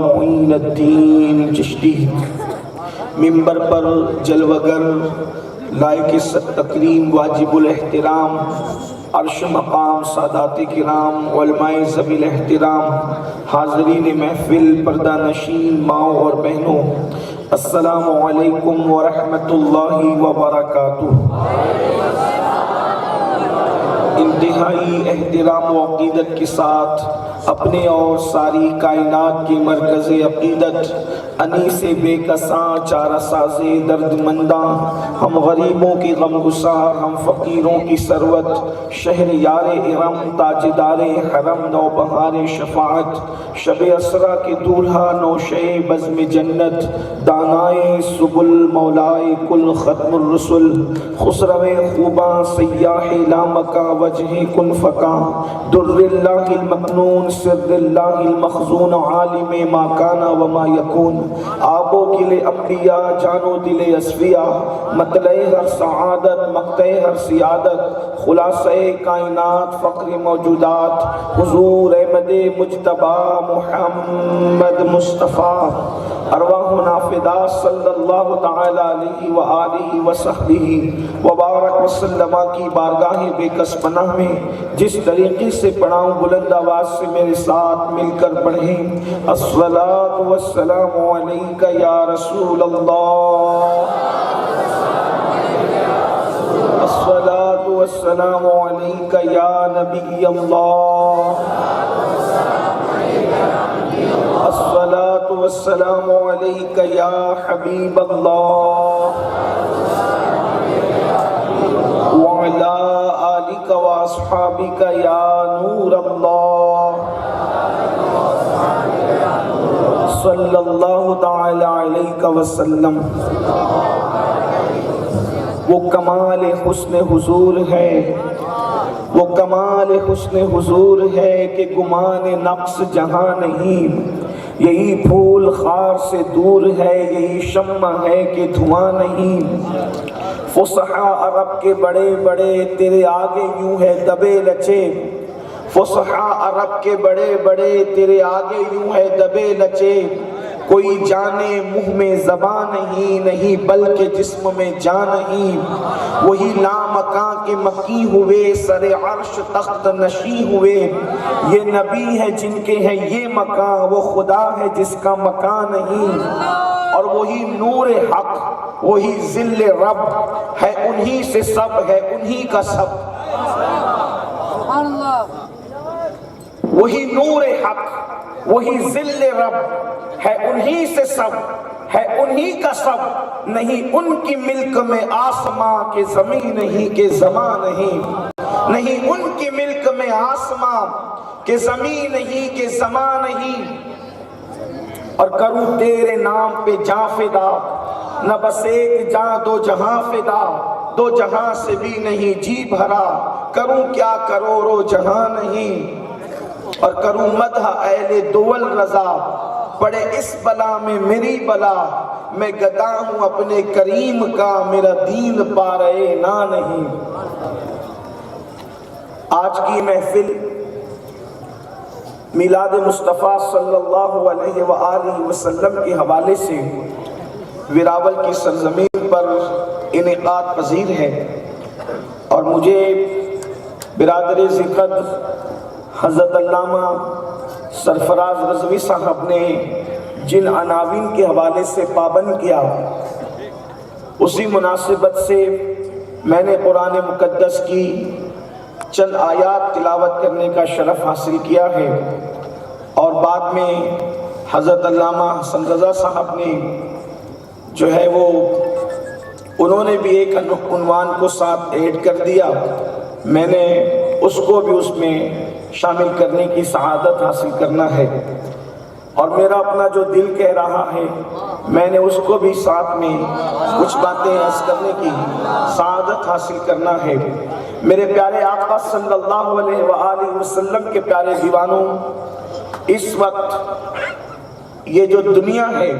معین الدین چشتی ممبر پر جلوگر لائق تکریم واجب الاحترام عرش مقام سادات کرام علماء ذوی الاحترام حاضرین محفل پردہ نشین ماؤں اور بہنوں، السلام علیکم ورحمۃ اللہ وبرکاتہ۔ انتہائی احترام و عقیدت کے ساتھ اپنے اور ساری کائنات کی مرکز عقیدت انیس بے کساں چارہ ساز درد منداں، ہم غریبوں کی غم گسار، ہم فقیروں کی ثروت، شہر یار ارم تاجدار حرم نوبہار شفاعت، شب اسرا کے دولہا نوشے بزم جنت، دانائے سبل مولائے کل ختم الرسل، خسرو خوباں سیاح لامکاں وجہ کن فکاں، در اللہ المکنون سر اللہ المخزون عالم ما کانا وما یکون، آب و گل انبیاء جان و دل اصفیاء، مطلع ہر سعادت مقطع ہر سیادت، خلاصہ کائنات فقر موجودات، حضور احمد مجتبی محمد مصطفیٰ، ارواحنا فدا صلی اللہ تعالی علیہ وآلہ وصحبہ وبارک وسلم کی بارگاہ بے کس پناہ میں جس طریقے سے پڑھاؤں بلند آواز سے میرے ساتھ مل کر پڑھیں۔ الصلاۃ والسلام علیک یا رسول اللہ، الصلاۃ والسلام علیک یا نبی اللہ، الصلاۃ والسلام علیک یا حبیب اللہ، وعلی آلک واصحابک یا نور اللہ، صلی اللہ تعالی علیہ وسلم۔ وہ کمال حسن حضور ہے، وہ کمال حسن حضور ہے کہ گمان نقص جہاں نہیں، یہی پھول خار سے دور ہے، یہی شمع ہے کہ دھواں نہیں، فصحاء عرب کے بڑے بڑے تیرے آگے یوں ہے دبے لچے، فصحاء عرب کے بڑے بڑے تیرے آگے یوں ہے دبے لچے، کوئی جانے منہ میں زبان نہیں، نہیں بلکہ جسم میں جان نہیں، وہی لامکاں کے مکی ہوئے سر عرش تخت نشی ہوئے، یہ نبی ہے جن کے ہیں یہ مکان، وہ خدا ہے جس کا مکان نہیں، اور وہی نور حق وہی ذل رب ہے، انہی سے سب ہے انہی کا سب، وہی نور حق وہی ذل رب ہے، انہی سے سب ہے انہی کا سب، نہیں ان کی ملک میں آسماں کے زمین نہیں کہ زمان نہیں، نہیں ان کی ملک میں آسماں کے زمین نہیں کہ زمان نہیں، اور کروں تیرے نام پہ جاں فدا، نہ بس ایک جاں دو جہاں فدا، دو جہاں سے بھی نہیں جی بھرا، کروں کیا کروڑوں جہاں نہیں، اور کروں مدح اہل دول رضا، پڑے اس بلا میں میری بلا، میں گدا ہوں اپنے کریم کا، میرا دین پا رہے نہ نہیں۔ آج کی محفل میلاد مصطفیٰ صلی اللہ علیہ وآلہ وسلم کے حوالے سے ویراول کی سرزمین پر انعقاد پذیر ہے، اور مجھے برادر ذکر حضرت علامہ سرفراز رضوی صاحب نے جن عناوین کے حوالے سے پابند کیا، اسی مناسبت سے میں نے قرآن مقدس کی چند آیات تلاوت کرنے کا شرف حاصل کیا ہے، اور بعد میں حضرت علامہ حسن رضا صاحب نے جو ہے وہ انہوں نے بھی ایک عنوان کو ساتھ ایڈ کر دیا، میں نے اس کو بھی اس میں شامل کرنے کی سعادت حاصل کرنا ہے، اور میرا اپنا جو دل کہہ رہا ہے میں نے اس کو بھی ساتھ میں کچھ باتیں عرض کرنے کی سعادت حاصل کرنا ہے۔ میرے پیارے آقا صلی اللہ علیہ وآلہ وسلم کے پیارے دیوانوں، اس وقت یہ جو دنیا ہے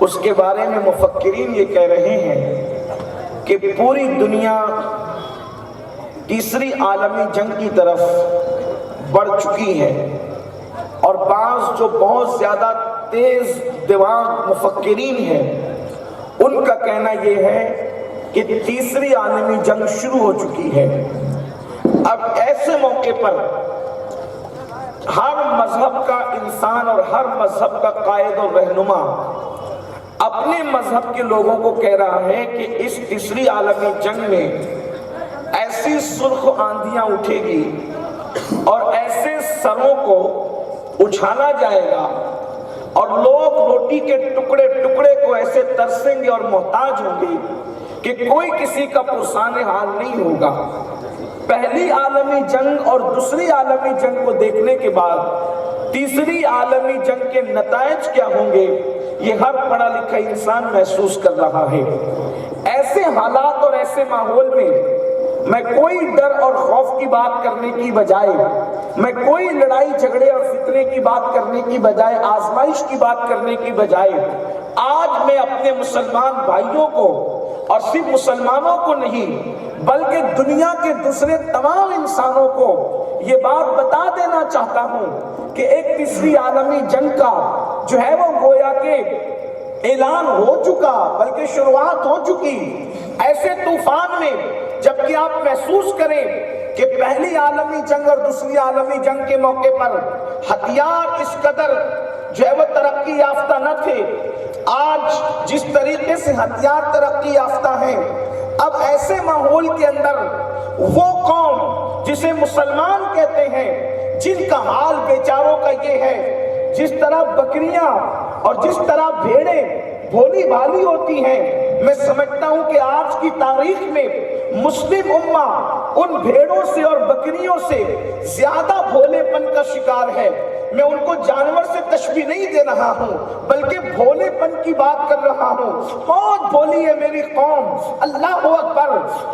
اس کے بارے میں مفکرین یہ کہہ رہے ہیں کہ پوری دنیا تیسری عالمی جنگ کی طرف بڑھ چکی ہے، اور بعض جو بہت زیادہ تیز دماغ مفکرین ہیں، ان کا کہنا یہ ہے کہ تیسری عالمی جنگ شروع ہو چکی ہے۔ اب ایسے موقع پر ہر مذہب کا انسان اور ہر مذہب کا قائد اور رہنما اپنے مذہب کے لوگوں کو کہہ رہا ہے کہ اس تیسری عالمی جنگ میں ایسی سرخ آندھیاں اٹھے گی اور ایسے سروں کو اچھالا جائے گا اور لوگ روٹی کے ٹکڑے ٹکڑے کو ایسے ترسیں گے اور محتاج ہوں گے کہ کوئی کسی کا پرسان حال نہیں ہوگا۔ پہلی عالمی جنگ اور دوسری عالمی جنگ کو دیکھنے کے بعد تیسری عالمی جنگ کے نتائج کیا ہوں گے، یہ ہر پڑھا لکھا انسان محسوس کر رہا ہے۔ ایسے حالات اور ایسے ماحول میں میں کوئی ڈر اور خوف کی بات کرنے کی بجائے، میں کوئی لڑائی جھگڑے اور فتنے کی بات کرنے کی بجائے، آزمائش کی بات کرنے کی بجائے، آج میں اپنے مسلمان بھائیوں کو اور صرف مسلمانوں کو نہیں بلکہ دنیا کے دوسرے تمام انسانوں کو یہ بات بتا دینا چاہتا ہوں کہ ایک تیسری عالمی جنگ کا جو ہے وہ گویا کہ اعلان ہو چکا، بلکہ شروعات ہو چکی۔ ایسے طوفان میں جبکہ آپ محسوس کریں کہ پہلی عالمی جنگ اور دوسری عالمی جنگ کے موقع پر ہتھیار اس قدر جو ہے وہ ترقی یافتہ نہ تھے، آج جس طریقے سے ہتھیار ترقی یافتہ ہیں، اب ایسے ماحول کے اندر وہ قوم جسے مسلمان کہتے ہیں، جن کا حال بیچاروں کا یہ ہے، جس طرح بکریاں اور جس طرح بھیڑیں بھولی بھالی ہوتی ہیں، میں سمجھتا ہوں کہ آج کی تاریخ میں مسلم امہ ان بھیڑوں سے اور بکریوں سے زیادہ بھولے پن کا شکار ہے۔ میں ان کو جانور سے تشبیہ نہیں دے رہا ہوں بلکہ بھولے پن کی بات کر رہا ہوں۔ بہت بھولی ہے میری قوم، اللہ اکبر،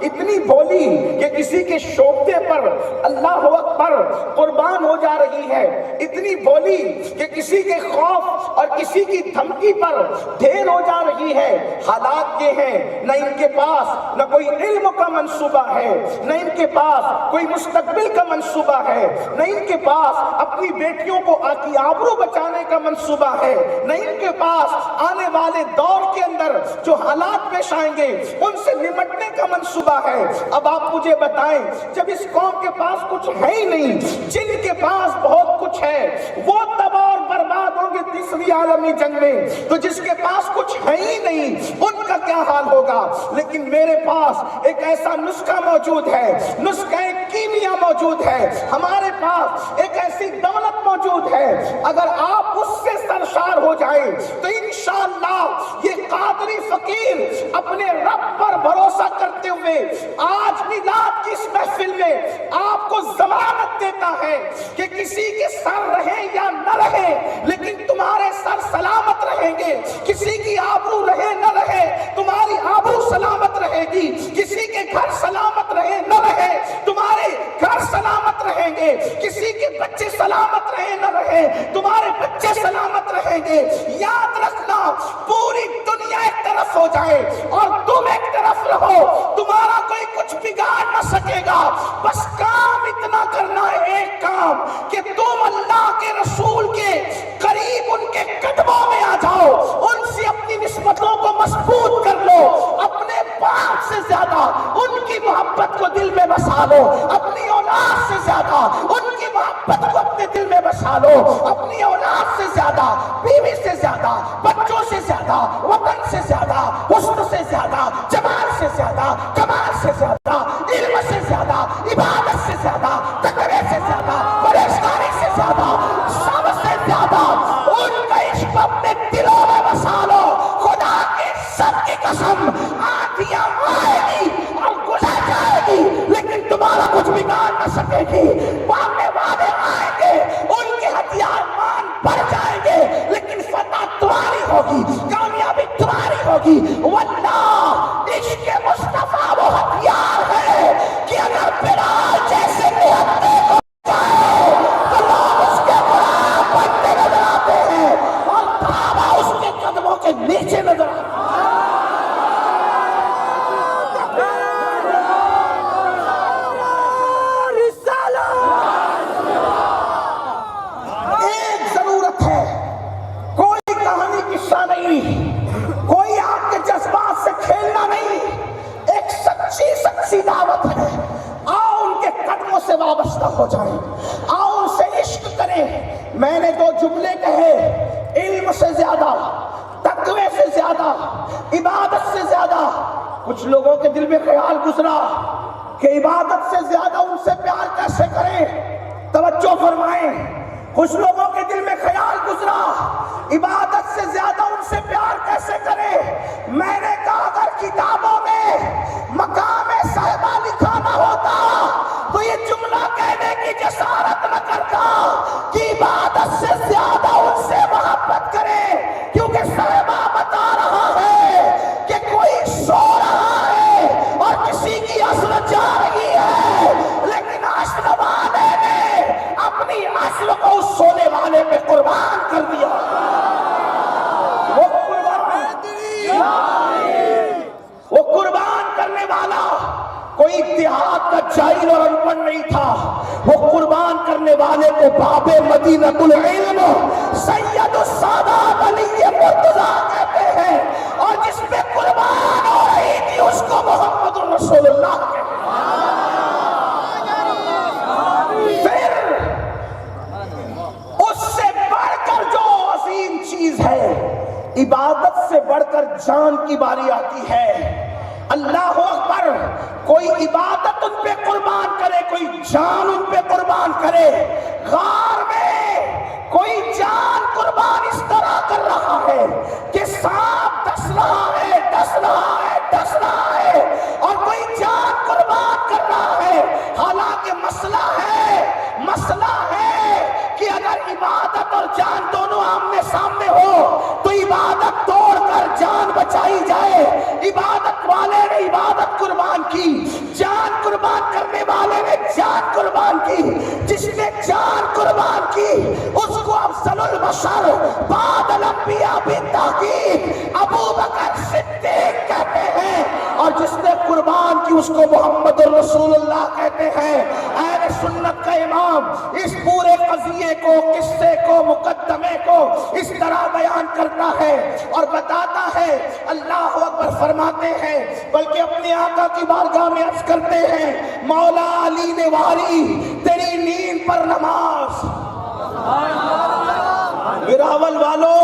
اتنی بھولی کہ کسی کے شوبدے پر اللہ اکبر قربان ہو جا رہی ہے، اتنی بھولی کہ کسی کے خوف اور کسی کی دھمکی پر ڈھیر ہو جا رہی ہے۔ حالات یہ ہیں، نہ ان کے پاس نہ کوئی علم کا منصوبہ ہے، نہ ان کے پاس کوئی مستقبل کا منصوبہ ہے، نہ ان کے پاس اپنی بیٹیوں کو کی آبرو بچانے کا منصوبہ ہے، نہ ان کے پاس آنے والے دور کے اندر جو حالات پیش آئیں گے ان سے نمٹنے کا منصوبہ ہے۔ اب آپ مجھے بتائیں، جب اس قوم کے پاس کچھ ہے ہی نہیں، جن کے پاس بہت کچھ ہے وہ تباہ اور برباد ہوں گے تیسری عالمی جنگ میں، تو جس کے پاس کچھ ہے ہی نہیں ان کا کیا حال ہوگا؟ لیکن میرے پاس ایک ایسا نسخہ موجود ہے، نسخہ کیمیا موجود ہے، ہمارے پاس ایک ایسی دولت موجود ہے، اگر آپ اس سے سرشار ہو جائیں تو انشاءاللہ یہ قادری فقیر اپنے رب پر بھروسہ کرتے ہوئے آج میلاد کی اس محفل میں آپ کو ضمانت دیتا ہے کہ کسی کے سر رہیں یا نہ رہیں لیکن تمہارے سر سلامت رہیں گے، کسی کی آبرو رہے نہ رہے تمہاری آبرو سلامت رہے گی، کسی کے گھر سلامت رہے نہ رہے تمہارے گھر سلامت رہیں گے، کسی کے بچے سلامت رہے نہ رہے تمہارے بچے سلامت رہیں گے۔ یاد رکھنا، پوری دنیا ایک طرف ہو جائے اور تم ایک طرف رہو، تمہارا کوئی کچھ بگاڑ نہ سکے گا، بس کام اتنا کرنا ہے، ایک کام کہ تم اللہ کے رسول کے قریب ان کے قدموں میں آ جاؤ، ان سے اپنی نسبتوں کو مضبوط کر لو، اپنے باپ سے زیادہ ان کی محبت کو دل میں بسا لو، اپنی اولاد سے زیادہ ان کی محبت کو اپنے دل میں بسا لو، اپنی اولاد سے زیادہ، بیوی سے زیادہ، بچوں سے زیادہ، وطن سے زیادہ، حسن سے زیادہ، جمال سے زیادہ، کمال سے زیادہ، علم سے زیادہ، عبادت سے زیادہ، تقوی سے زیادہ، پرہیزگاری سے زیادہ، سب سے زیادہ ان کا عشق اپنے دلوں میں بسا لو۔ خدا کی سب کی قسم، آندھیاں آئے گی اور گزر جائے گی لیکن تمہارا کچھ بگاڑ نہ سکے گی، باغے والے آئیں گے ان کے ہتھیار مان بڑھ جائیں گے لیکن فتح تمہاری ہوگی، کامیابی تمہاری ہوگی۔ واللہ عشق مصطفیٰ وہ ہتھیار ہے کہ اگر بلال جیسے نہتے کو جائے تو لوگ اس کے غلام بنتے نظر آتے ہیں اور بابا اس کے قدموں کے نیچے نظر آتے ہیں۔ ایک ضرورت ہے، کوئی غصہ نہیں، کوئی آپ کے جذبات سے کھیلنا نہیں، ایک سچی دعوت ہے۔ آؤ ان کے قدموں سے وابستہ ہو جائیں، آؤ ان سے عشق کریں۔ میں نے دو جملے کہے، علم سے زیادہ، تقوی سے زیادہ، عبادت سے زیادہ۔ کچھ لوگوں کے دل میں خیال گزرا کہ عبادت سے زیادہ ان سے پیار کیسے کریں، توجہ فرمائیں۔ کچھ لوگوں کے دل میں خیال گزرا عبادت سے زیادہ ان سے پیار کیسے کریں۔ میں نے کہا اگر کتابوں میں مقام صاحبہ لکھا نہ ہوتا تو یہ جملہ کہنے کی جسارت نہ کرتا کہ عبادت سے زیادہ ان سے محبت کرے، کیونکہ صاحبہ بتا رہا ہے کہ کوئی سو رہا ہے اور کسی کی اصل جا رہی ہے، لیکن اصل والے نے اپنی اصل کو اس سونے والے پہ قربان کر دیا۔ وہ قربان کرنے والا کوئی اتحاد کا جاہل اور ان پڑھ نہیں تھا، وہ قربان کرنے والے کو باب مدینۃ العلم سید السادات علی مرتضیٰ کہتے ہیں، اور جس پہ قربان ہو رہی تھی اس کو محمد رسول اللہ کہتے ہیں۔ پھر اس سے بڑھ کر جو عظیم چیز ہے، عبادت سے بڑھ کر جان کی باری آتی ہے۔ اللہ اکبر، کوئی عبادت ان پہ قربان کرے، کوئی جان ان پہ قربان کرے۔ غار میں کوئی جان قربان اس طرح کر رہا ہے کہ سانپ ڈس رہا ہے، ڈس رہا ہے، ڈس رہا ہے، اور کوئی جان قربان کر رہا ہے۔ حالانکہ مسئلہ ہے کہ اگر عبادت اور جان دونوں آمنے سامنے ہو تو عبادت توڑ کر جان بچائی جائے۔ عبادت والے نے عبادت قربان کی، جان قربان کرنے والے نے جان قربان کی۔ جس نے جان قربان کی اس کو افضل البشر بعد الانبیاء بالتحقیق ابو بکر صدیق کہتے ہیں، اور جس نے قربان کی اس کو محمد الرسول اللہ کہتے ہیں۔ اہل سنت کا امام اس پورے قضیے کو، قصے کو، مقدمے کو اس طرح بیان کرتا ہے اور بتاتا ہے۔ اللہ اکبر فرماتے ہیں، بلکہ اپنے آقا کی بارگاہ میں عرض کرتے ہیں، مولا علی نے واری تیری نیند پر نماز۔ براول والو،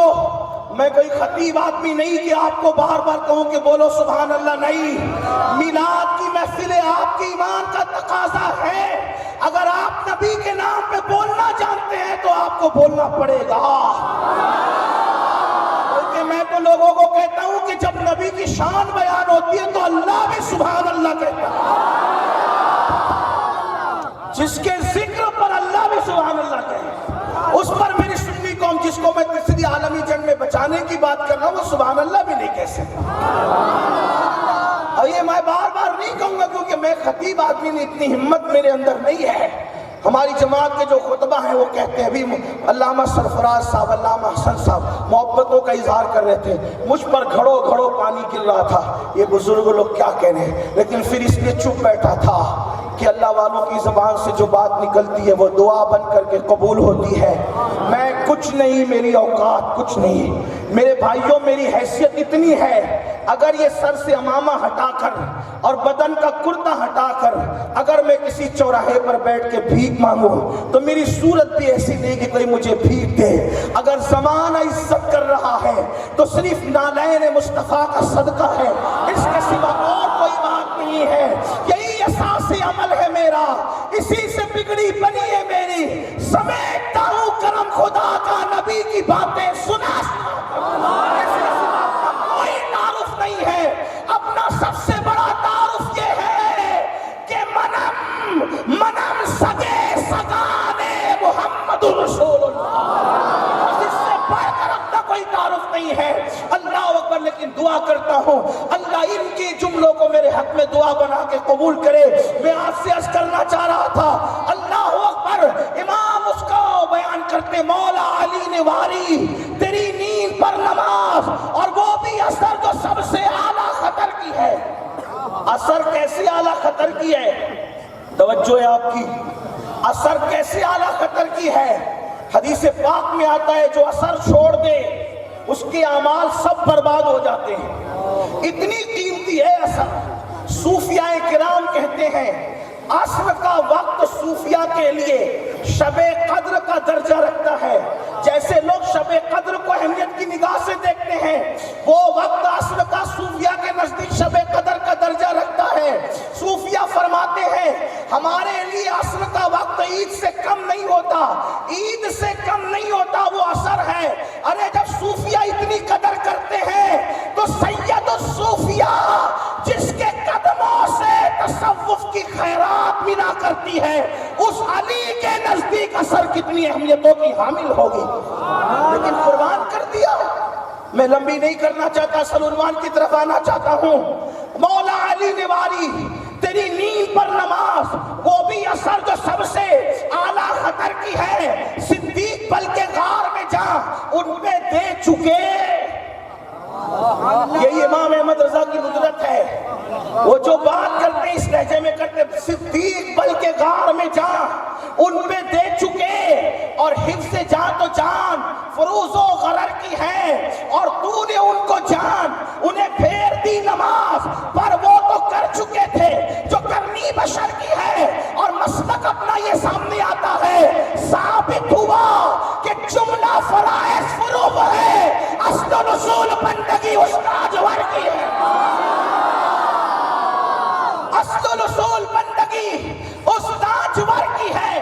میں کوئی خطیب آدمی نہیں کہ آپ کو بار بار کہوں کہ بولو سبحان اللہ، نہیں۔ میلاد کی محفلیں آپ کی ایمان کا تقاضا ہے۔ اگر آپ نبی کے نام پہ بولنا جانتے ہیں تو آپ کو بولنا پڑے گا۔ بلکہ میں تو لوگوں کو کہتا ہوں کہ جب نبی کی شان بیان ہوتی ہے تو اللہ بھی سبحان اللہ کہتا ہے۔ جس کے ذکر پر اللہ بھی سبحان اللہ کہے، اس پر میری سنی قوم جس کو میں تیسری عالمی جنگ میں بچانے کی بات کر رہا ہوں وہ سبحان اللہ بھی نہیں کہہ سکتا۔ اور یہ میں بار بار نہیں کہوں گا کیونکہ میں خطیب آدمی نہیں، اتنی ہمت میرے اندر نہیں ہے۔ ہماری جماعت کے جو خطبہ ہیں وہ کہتے ہیں، ابھی علامہ سرفراز صاحب، علامہ حسن صاحب محبتوں کا اظہار کر رہے تھے، مجھ پر گھڑو گھڑو پانی گر رہا تھا، یہ بزرگ لوگ کیا کہنے ہیں، لیکن پھر اس لیے چپ بیٹھا تھا کہ اللہ والوں کی زبان سے جو بات نکلتی ہے وہ دعا بن کر کے قبول ہوتی ہے۔ میں کچھ نہیں، میری اوقات کچھ نہیں، میرے بھائیوں میری حیثیت اتنی ہے، اگر یہ سر سے امامہ ہٹا کر اور بدن کا کرتا ہٹا کر اگر میں کسی چوراہے پر بیٹھ کے بھیک مانگوں تو میری صورت بھی ایسی نہیں کہ کوئی مجھے بھیک دے۔ اگر زمانہ عزت کر رہا ہے تو صرف نالین مصطفیٰ کا صدقہ ہے، اس کے سوا اور کوئی بات نہیں ہے۔ یہی اساس عمل ہے میرا، اسی سے بگڑی بنی ہے میری، سمیٹتا ہوں کرم خدا کا، نبی کی باتیں سنا کوئی تعارف نہیں ہے۔ اپنا سب سے بڑا تعارف یہ ہے کہ منم سگے سگانے محمد رسول اللہ، اس سے بڑھ کر اپنا کوئی تعارف نہیں ہے۔ اللہ اکبر، لیکن دعا کرتا ہوں اللہ ان کی جملوں کو میرے حق میں دعا بنا کے قبول کرے۔ میں آپ سے عرض کرنا چاہ رہا تھا، اللہ اکبر، امام اس کو بیان کرتے، مولا علی نے واری تیری نیند پر نماز، اور وہ بھی اثر جو سب سے اعلیٰ خطر کی ہے۔ اثر کیسی اعلیٰ خطر کی ہے؟ توجہ ہے آپ کی، اثر کیسی اعلیٰ خطر کی ہے؟ حدیث پاک میں آتا ہے جو اثر چھوڑ دے اس اس کے اعمال سب برباد ہو جاتے ہیں. اتنی قیمتی ہے عصر. صوفیاء کرام کہتے ہیں عصر کا وقت صوفیاء کے لیے شب قدر کا درجہ رکھتا ہے. جیسے لوگ شب قدر کو اہمیت کی نگاہ سے دیکھتے ہیں، وہ وقت عصر کا صوفیاء کے نزدیک شب قدر کا درجہ رکھتا ہے. صوفیاء فرماتے ہیں ہمارے لیے عصر کا وقت عید سے کم نہیں ہوتا، عید سے کم نہیں ہوتا، وہ عصر ہے. ارے جب صوفیاء اتنی قدر کرتے ہیں تو سید الصوفیاء جس کے قدموں سے تصوف کی خیرات ملا کرتی ہے، اس علی کے نزدیک عصر کتنی اہمیتوں کی حامل ہوگی. لیکن قربان کر دیا. میں لمبی نہیں کرنا چاہتا، اصل عنوان کی طرف آنا چاہتا ہوں. مولا علی نواری تیری نیند پر نماز، وہ بھی عصر جو سب سے اعلیٰ خطر کی ہے، صدیق بلکہ غار میں جا ان پہ دے چکے. یہی امام احمد رضا کی قدرت ہے. وہ جو بات کرتے اس لہجے میں کرتے، صدیق بلکہ غار میں جا ان پہ دے چکے، اور حفظ جان تو جان فروز و غرر کی ہے، اور تو نے ان کو جان انہیں پھیر دی نماز پر. وہ تو کر چکے تھے جو کرنی بشر کی ہے، اور مسلک اپنا یہ سامنے آتا ہے. ثابت ہوا کہ جملہ فرائض فروغ ہے، اصل و نصول بندگی اس تاجور کی ہے. اصل و نصول بندگی اس تاجور کی ہے.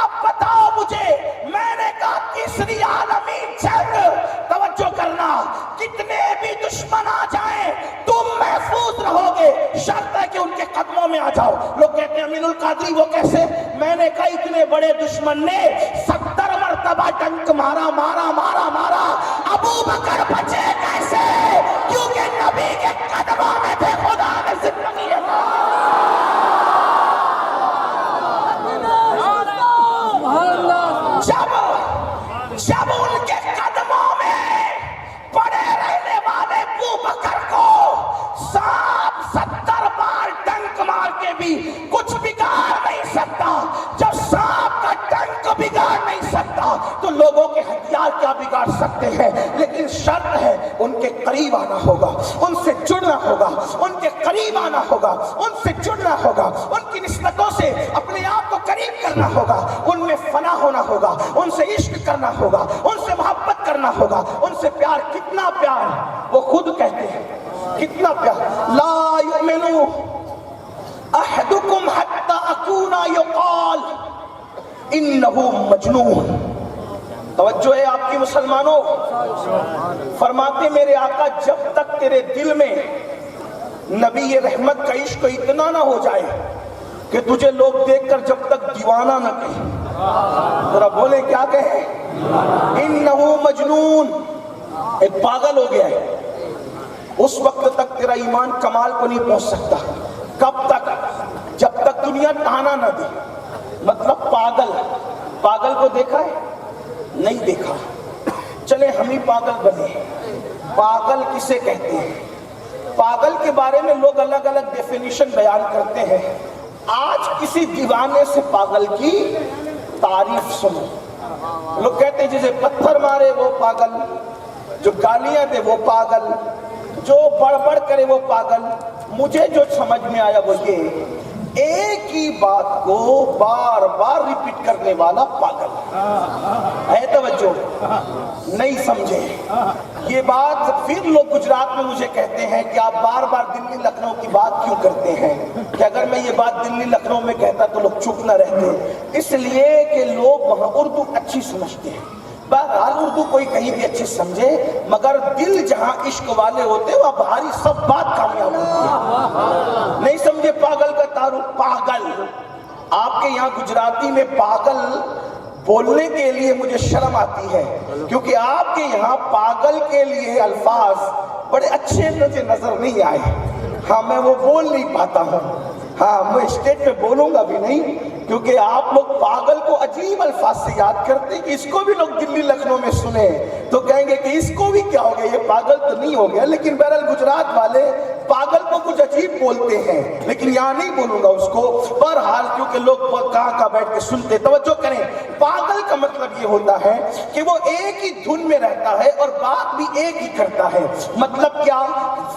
اب بتاؤ مجھے، میں نے کہا تیسری عالمی جنگ، توجہ کرنا، کتنے بھی دشمن آ جائیں تم محفوظ رہو گے، شرط ہے کہ ان کے قدموں میں آ جاؤ. لوگ کہتے ہیں امین القادری وہ کیسے؟ میں نے کہا اتنے بڑے دشمن نے 70 مرتبہ ڈنک مارا مارا مارا مارا، ابو بکر بچے کیسے؟ کیونکہ نبی کے قدموں میں تھے، خدا نے زندگی عطا. جب ان کے قدموں میں پڑے رہنے والے ابو بکر کو 70 بار ڈنک مار کے بھی کچھ بگاڑ نہیں سکتا، جب سانپ کا ڈنک بگاڑ نہیں سکتا تو لوگوں کے ہتھیار کیا بگاڑ سکتے ہیں. لیکن شرط ہے ان کے قریب آنا ہوگا، ان سے جڑنا ہوگا، ان کے قریب آنا ہوگا، ان سے جڑنا ہوگا، ان کی نسبتوں سے اپنے آپ کو قریب کرنا ہوگا، ان میں فنا ہونا ہوگا، ان سے عشق کرنا ہوگا، ان سے محبت کرنا ہوگا، ان سے پیار. کتنا پیار وہ خود کہتے ہیں، کتنا پیار. لا یؤمنو احدکم حتی اکونا یقال انہو مجنون. توجہ ہے آپ کی مسلمانوں. فرماتے میرے آقا جب تک تیرے دل میں نبی رحمت کا عشق اتنا نہ ہو جائے کہ تجھے لوگ دیکھ کر جب تک دیوانہ نہ کہیں. ذرا بولے کیا کہیں؟ انہو مجنون، ایک پاگل ہو گیا ہے. اس وقت تک تیرا ایمان کمال کو نہیں پہنچ سکتا. کب تک؟ جب تک دنیا تانا نہ دے. مطلب پاگل، پاگل کو دیکھا ہے؟ نہیں دیکھا. چلے ہم ہی پاگل بنے. پاگل کسے کہتے ہیں؟ پاگل کے بارے میں لوگ الگ الگ ڈیفینیشن بیان کرتے ہیں. آج کسی دیوانے سے پاگل کی تعریف سنو. لوگ کہتے ہیں جسے پتھر مارے وہ پاگل، جو گالیاں دے وہ پاگل، جو بڑبڑ کرے وہ پاگل. مجھے جو سمجھ میں آیا وہ یہ، ایک ہی بات کو بار بار ریپیٹ کرنے والا پاگل ہے. توجہ نہیں سمجھے یہ بات. پھر لوگ گجرات میں مجھے کہتے ہیں کہ آپ بار بار دلی لکھنؤ کی بات کیوں کرتے ہیں، کہ اگر میں یہ بات دلی لکھنؤ میں کہتا تو لوگ چپ نہ رہتے. اس لیے کہ لوگ وہاں اردو اچھی سمجھتے ہیں. بہرحال اردو کوئی کہیں بھی اچھی سمجھے، مگر دل جہاں عشق والے ہوتے وہاں بھاری سب بات کامیاب ہوتی ہے. نہیں سمجھے پاگل کا تعارف؟ پاگل. آپ کے یہاں گجراتی میں پاگل بولنے کے لیے مجھے شرم آتی ہے، کیونکہ آپ کے یہاں پاگل کے لیے الفاظ بڑے اچھے مجھے نظر نہیں آئے. ہاں میں وہ بول نہیں پاتا ہوں. ہاں میں اسٹیج پہ بولوں گا بھی نہیں، کیونکہ آپ لوگ پاگل کو عجیب الفاظ سے یاد کرتے کہ اس کو بھی لوگ دلی لکھنؤ میں سنے تو کہیں گے کہ اس کو بھی کیا ہو گیا، یہ پاگل تو نہیں ہو گیا، لیکن بہرحال گجرات والے پاگل کو کچھ عجیب بولتے ہیں، لیکن یہاں نہیں بولوں گا اس کو، بہرحال کیونکہ لوگ کہاں بیٹھ کے سنتے۔ توجہ کریں، پاگل کا مطلب یہ ہوتا ہے کہ وہ ایک ہی دھن میں رہتا ہے اور بات بھی ایک ہی کرتا ہے۔ مطلب کیا؟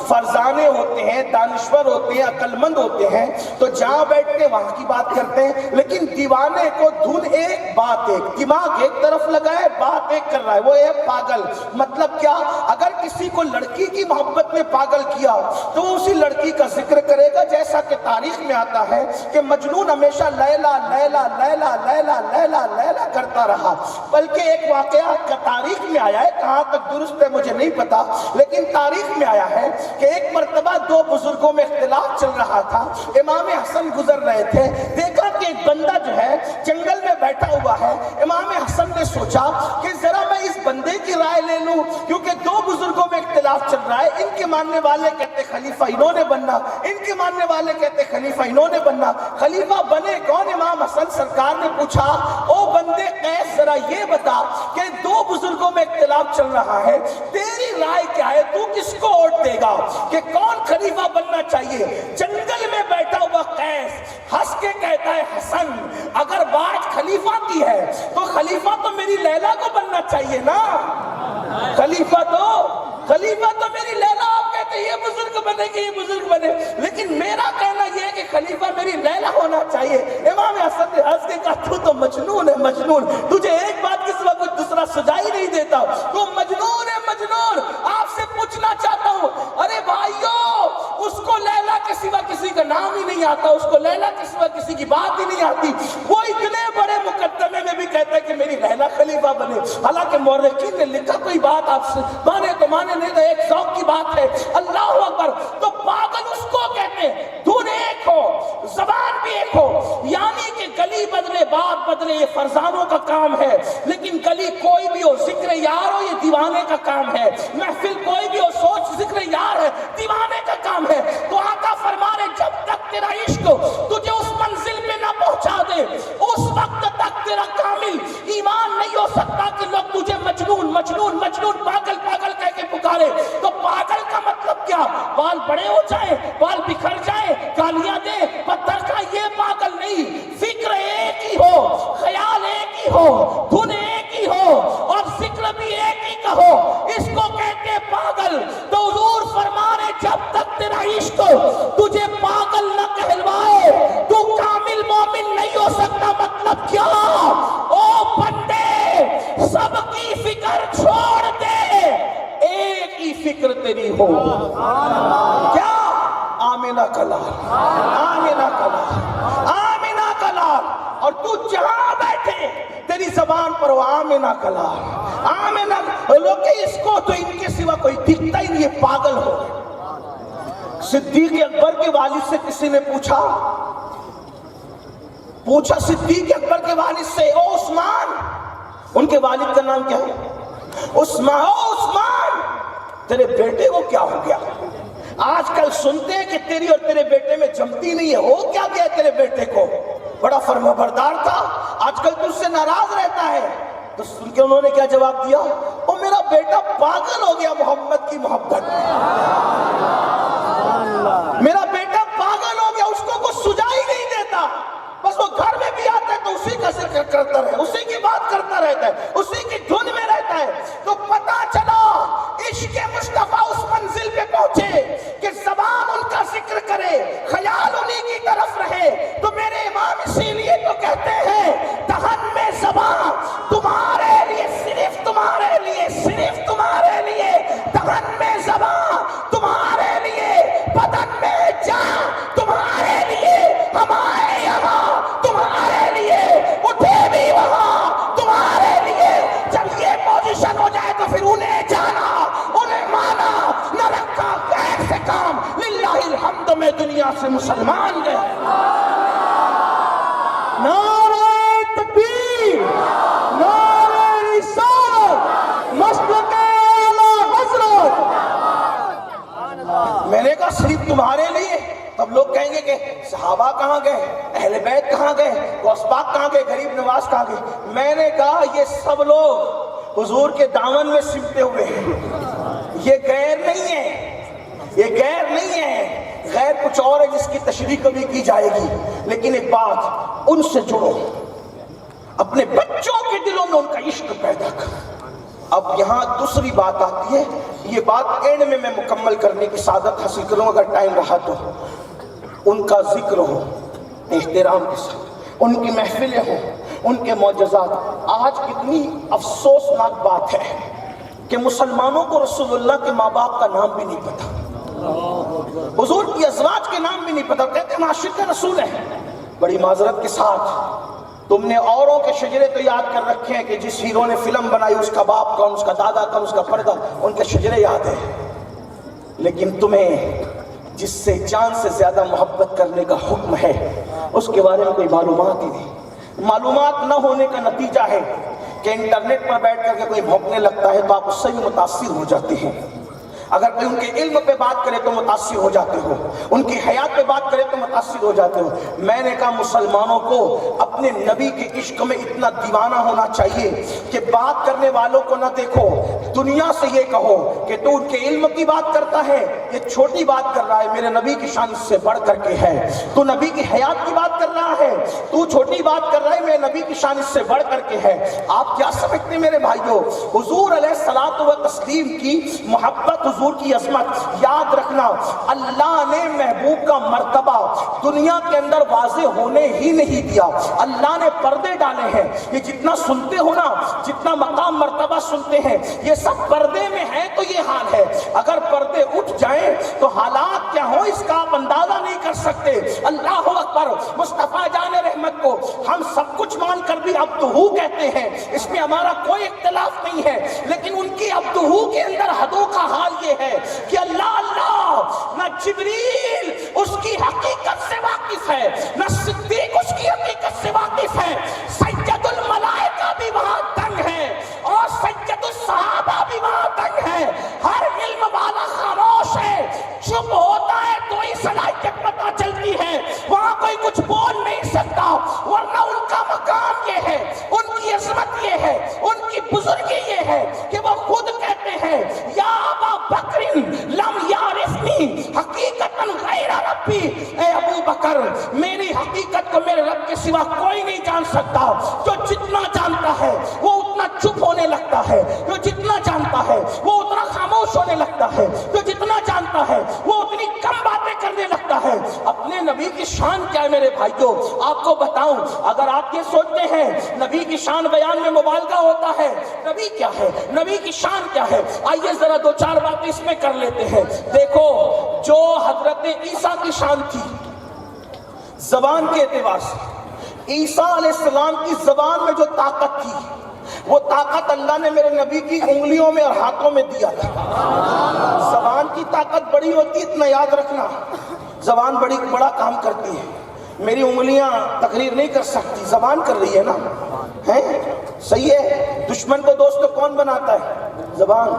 فرزانے ہوتے ہیں، دانشور ہوتے ہیں، عقل مند ہوتے ہیں، تو جہاں بیٹھتے ہیں وہاں کی بات کرتے ہیں، لیکن دیوانے کو دھن ایک بات ایک، دماغ ایک طرف لگا ہے، بات ایک کر رہا ہے، وہ ہے پاگل۔ مطلب کیا؟ اگر کسی کو لڑکی کی محبت میں پاگل کیا تو وہ اسی لڑکی کا ذکر کرے گا، جیسا کہ تاریخ میں آتا ہے کہ مجنون ہمیشہ لیلا لیلا لیلا لیلا لیلا لیلا کرتا رہا۔ بلکہ ایک واقعہ تاریخ میں آیا ہے، کہاں تک درست ہے مجھے نہیں پتا، لیکن تاریخ میں آیا ہے کہ ایک مرتبہ دو بزرگوں میں اختلاف چل رہا تھا، امام حسن گزر رہے تھے، دیکھا کہ ایک بندہ جو ہے جنگل میں بیٹھا ہوا ہے۔ امام حسن نے سوچا کہ ذرا میں اس بندے کی رائے لے لوں، کیونکہ دو بزرگوں میں اختلاف چل رہا ہے، ان کے ماننے والے کہتے خلیفہ انہوں نے بننا، ان کے ماننے والے کہتے خلیفہ انہوں نے بننا، خلیفہ بنے کون؟ امام حسن سرکار نے پوچھا، او بندے قیس ذرا یہ بتا کہ دو بزرگوں میں اختلاف چل رہا ہے، تیری رائے کیا ہے؟ تو کس کو ووٹ دے گا کہ کون خلیفہ بننا چاہیے؟ جنگل میں بیٹھا ہوا قیس ہنس کے کہتا ہے حسن، اگر بات خلیفہ کی ہے تو خلیفہ تو میری لیلا کو بننا چاہیے نا، خلیفہ تو میری لیلا، آپ کہتے ہیں یہ بزرگ بنے گی، یہ بزرگ بنے، لیکن میرا کہنا یہ ہے کہ خلیفہ میری لیلا ہونا چاہیے۔ امام حسن نے ہنس کے کہا تو مجنون ہے، مجنون، تجھے ایک بات کے سوا کچھ دوسرا سجائی نہیں دیتا، تو مجنون ہے، مجنون۔ آپ سے پوچھنا چاہتا ہوں، ارے بھائیو، اس کو لیلا کے سوا کسی کا نام ہی نہیں آتا، اس کو لیلا کے سوا کسی کی بات ہی نہیں آتی، وہ اتنے بڑے مقدمے میں بھی کہتا ہے کہ میری لیلا خلیفہ بنے، حالانکہ مورخین نے لکھا کوئی بات آپ سے مانے تو مانے، نہیں تو ایک ذوق کی بات ہے۔ اللہ اکبر۔ تو پاگل اس کو کہتے ہیں دھن ایک ہو، زبان بھی ایک ہو، یعنی کہ گلی بدلے بات بدلے یہ فرزانوں کا کام ہے، لیکن گلی کوئی بھی ہو، ذکر یار ہو، یہ دیوانے کا کام ہے، محفل کوئی بھی ہو، سوچ ذکر یار ہے، دیوانے کا کام ہے۔ تو آقا فرما رہے جب تک تیرا عشق تجھے اس منزل پہ نہ پہنچا دے، اس وقت تک تیرا کامل ایمان نہیں ہو سکتا کہ لوگ تجھے مجنون مجنون مجنون پاگل پاگل کہہ کے پکارے۔ تو پاگل کا مطلب کیا؟ بال بڑے ہو جائیں، بال بکھر جائیں، گالیاں دے، پتھر کا، یہ پاگل نہیں۔ فکر ایک ہی ہو، خیال ایک ہی ہو، دھن ایک ہی ہو، اور ذکر بھی ایک ہی کا ہو، اس کو کہتے ہیں پاگل۔ تو حضور فرما رہے جب تک تیرا عشق تجھے پاگل نہ کہلوائے تو کامل مومن نہیں ہو سکتا۔ مطلب کیا؟ او بندے، سب کی فکر چھوڑ دے، ایک ہی فکر تیری ہو۔ کیا؟ آمنہ کا لال، آمنہ کا لال، آمنہ کا لال، اور تو جہاں بیٹھے تیری زبان پر وہ آمنہ کا لال، آمنہ۔ لوگ کہ اس کو تو ان کے سوا کوئی دکھتا ہی نہیں، یہ پاگل ہو۔ صدیق اکبر کے والد سے کسی نے پوچھا صدیق اکبر کے والد سے، او عثمان، ان کے والد کا نام کیا ہے؟ عثمان، او عثمان، تیرے بیٹے کو کیا ہو گیا؟ آج کل سنتے ہیں کہ تیری اور تیرے بیٹے میں جمتی نہیں ہے، ہو کیا گیا تیرے بیٹے کو؟ بڑا فرمانبردار تھا، آج کل تو اس سے ناراض رہتا ہے۔ تو سن کے انہوں نے کیا جواب دیا؟ او میرا بیٹا پاگل ہو گیا محمد کی محبت میں، میرا بیٹا پاگل ہو گیا، اس کو کچھ سجائی نہیں دیتا، بس وہ گھر میں بھی آتا ہے تو اسی کا ذکر کرتا رہے، اسی کی بات کرتا رہتا ہے، اسی کی دھن میں رہتا ہے۔ تو پتا چلا عشق مصطفیٰ اس منزل پہ پہنچے کہ زبان ان کا ذکر کرے، خیال انہی کی طرف رہے۔ تو میرے امام اسی لیے تو کہتے ہیں دہن میں زبان تمہارے لیے، صرف تمہارے لیے، صرف تمہارے لیے، دہن میں زبان تمہارے لیے، بدن میں جان تمہارے لیے، ہمارے یہاں تمہارے لیے، اٹھے بھی وہاں تمہارے لیے۔ جب یہ پوزیشن ہو جائے تو پھر انہیں جانا، انہیں مانا، نہ رکھا غیر سے کام۔ للہ الحمد میں دنیا سے مسلمان گئے۔ نعرہ تکبیر، نعرہ رسالت، مسلک اعلی حضرت۔ میں نے کہا صرف تمہارے لیے؟ تب لوگ کہیں گے کہ صحابہ کہاں گئے، اہل بیت کہاں گئے، غوث پاک کہاں گئے، غریب نواز کہاں گئے؟ میں نے کہا یہ سب لوگ حضور کے دامن میں سمٹے ہوئے ہیں، یہ غیر نہیں ہے، یہ غیر نہیں ہے، غیر کچھ اور ہے جس کی تشریح کبھی کی جائے گی۔ لیکن ایک بات، ان سے جڑو، اپنے بچوں کے دلوں میں ان کا عشق پیدا کر۔ اب یہاں دوسری بات آتی ہے، یہ بات اینڈ میں مکمل کرنے کی سعادت حاصل کروں اگر ٹائم رہا تو۔ ان کا ذکر ہو احترام کے ساتھ، ان کی محفلیں ہوں، ان کے معجزات۔ آج کتنی افسوسناک بات ہے کہ مسلمانوں کو رسول اللہ کے ماں باپ کا نام بھی نہیں پتا، حضور کی ازواج کے نام بھی نہیں پتا، کہتے ہیں عاشق رسول ہیں۔ بڑی معذرت کے ساتھ تم نے اوروں کے شجرے تو یاد کر رکھے ہیں کہ جس ہیرو نے فلم بنائی اس کا باپ کون، اس کا دادا کون، اس کا پردہ، ان کے شجرے یاد ہیں، لیکن تمہیں جس سے جان سے زیادہ محبت کرنے کا حکم ہے اس کے بارے میں کوئی معلومات ہی نہیں۔ معلومات نہ ہونے کا نتیجہ ہے کہ انٹرنیٹ پر بیٹھ کر کے کوئی بھونکنے لگتا ہے تو آپ اس سے بھی متاثر ہو جاتے ہیں، اگر کوئی ان کے علم پہ بات کرے تو متاثر ہو جاتے ہو، ان کی حیات پہ بات کرے تو متاثر ہو جاتے ہو۔ میں نے کہا مسلمانوں کو اپنے نبی کے عشق میں اتنا دیوانہ ہونا چاہیے کہ بات کرنے والوں کو نہ دیکھو، دنیا سے یہ کہو کہ تو ان کے علم کی بات کرتا ہے، یہ چھوٹی بات کر رہا ہے، میرے نبی کی شان اس سے بڑھ کر کے ہے۔ تو نبی کی حیات کی بات کر رہا ہے، تو چھوٹی بات کر رہا ہے، میرے نبی کی شان اس سے بڑھ کر کے ہے۔ آپ کیا سمجھتے ہیں میرے بھائیوں؟ حضور علیہ الصلوۃ والتسلیم کی محبت، حضور کی عظمت، یاد رکھنا اللہ نے محبوب کا مرتبہ دنیا کے اندر واضح ہونے ہی نہیں دیا، اللہ نے پردے ڈالے ہیں۔ یہ جتنا سنتے ہو نا، جتنا مقام مرتبہ سنتے ہیں، یہ سب پردے میں ہے تو یہ حال ہے۔ اگر پردے اٹھ جائیں تو حالات کیا ہو اس کا آپ اندازہ نہیں کر سکتے۔ اللہ اکبر۔ مصطفیٰ جان رحمت کو ہم سب کچھ مان کر بھی عبدہو کہتے ہیں، اس میں ہمارا کوئی اختلاف نہیں ہے، لیکن ان کی عبدہو کے اندر حدوں کا حال یہ ہے کہ اللہ نہ جبریل اس کی حقیقت سے واقف ہے، نہ صدیق اس کی حقیقت سے واقف ہے، سید الملائکہ بھی وہاں تنگ ہے اور سید الصحابہ بھی وہاں تنگ ہے۔ ہر علم والا خاموش ہے، چپ ہوتا ہے تو ہی صلاحیت پتہ چلتی ہے، وہاں کوئی کچھ بول نہیں سکتا، ورنہ ان کا مقام یہ ہے، ان کی عظمت یہ ہے، ان کی بزرگی یہ ہے کہ وہ خود کہتے ہیں یا ابا بکر لم یعرفنی حقیقتاً غیر ربی، اے ابو بکر میری حقیقت کو میرے رب کے سوا کوئی نہیں جان سکتا۔ جو جتنا جانتا ہے وہ اتنا چپ ہونے لگتا ہے، جو جتنا جانتا ہے وہ اتنا خاموش ہونے لگتا ہے، جو جتنا جانتا ہے وہ اتنی کم باتیں کرنے لگتا ہے۔ اپنے نبی کی شان کیا ہے میرے بھائیوں؟ آپ کو بتاؤں، اگر آپ یہ سوچتے ہیں نبی کی شان بیان میں مبالغہ ہوتا ہے، نبی کیا ہے، نبی کی شان کیا ہے، آئیے ذرا دو چار باتیں اس میں کر لیتے ہیں۔ دیکھو، جو حضرت عیسیٰ کی شان تھی زبان کے اعتبار سے، عیسیٰ علیہ السلام کی زبان میں جو طاقت تھی، وہ طاقت اللہ نے میرے نبی کی انگلیوں میں اور ہاتھوں میں دیا تھا۔ زبان کی طاقت بڑی ہوتی، اتنا یاد رکھنا، زبان بڑا کام کرتی ہے۔ میری انگلیاں تقریر نہیں کر سکتی، زبان کر رہی ہے نا، ہے صحیح ہے۔ دشمن کو دوست کون بناتا ہے؟ زبان۔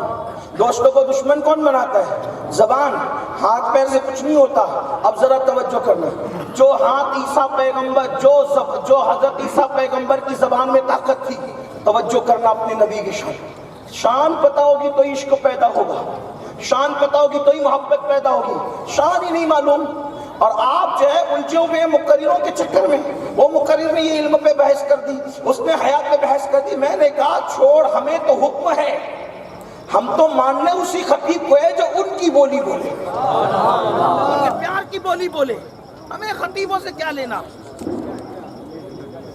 دوستوں کو دشمن کون بناتا ہے؟ زبان۔ ہاتھ پیر سے کچھ نہیں ہوتا۔ اب ذرا توجہ کرنا، جو ہاتھ عیسیٰ پیغمبر، جو حضرت عیسیٰ پیغمبر کی زبان میں طاقت تھی، توجہ کرنا اپنے نبی کی شان پتہ ہوگی تو عشق پیدا ہوگا، شان پتہ ہوگی تو ہی محبت پیدا ہوگی۔ شان ہی نہیں معلوم اور آپ جو ہے الجھے ہوئے ہیں مقرروں کے چکر میں۔ وہ مقرر نے یہ علم پہ بحث کر دی، اس نے حیات پہ بحث کر دی۔ میں نے کہا چھوڑ، ہمیں تو حکم ہے، ہم تو ماننے اسی خطیب کو ہے جو ان کی بولی بولے، ان کے پیار کی بولی بولے۔ ہمیں خطیبوں سے کیا لینا،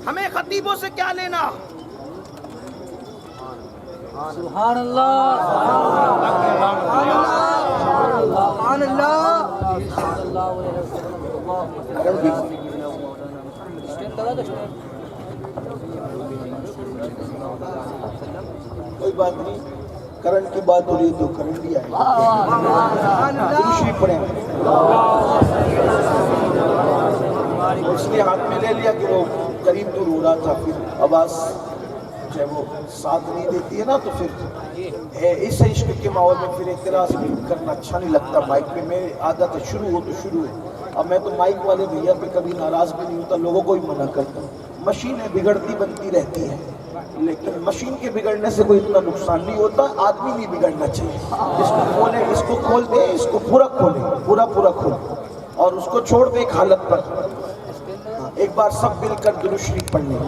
ہمیں خطیبوں سے کیا لینا۔ سبحان اللہ، سبحان اللہ، کوئی بات نہیں، کرنٹ کی بات ہو رہی ہے تو کرنٹ بھی آئے گا۔ پڑھیں، اس نے ہاتھ میں لے لیا کہ وہ قریب دور ہو رہا تھا، پھر آواز جب وہ ساتھ نہیں دیتی ہے نا تو پھر اس عشق کے ماحول میں پھر اعتراض بھی کرنا اچھا نہیں لگتا۔ مائک پہ میری عادت ہے شروع ہو تو شروع ہے، اب میں تو مائک والے بھیا پہ کبھی ناراض بھی نہیں ہوتا، لوگوں کو ہی منع کرتا ہوں. مشینیں بگڑتی بنتی رہتی ہیں، لیکن مشین کے بگڑنے سے کوئی اتنا نقصان نہیں ہوتا. آدمی نہیں بگڑنا چاہیے. اس کو کھولیں، اس کو کھول دیں، اس کو پورا کھولیں، پورا کھولیں، اور اس کو چھوڑ دیں ایک حالت پر. ایک بار سب مل کر درود شریف پڑھ لیں.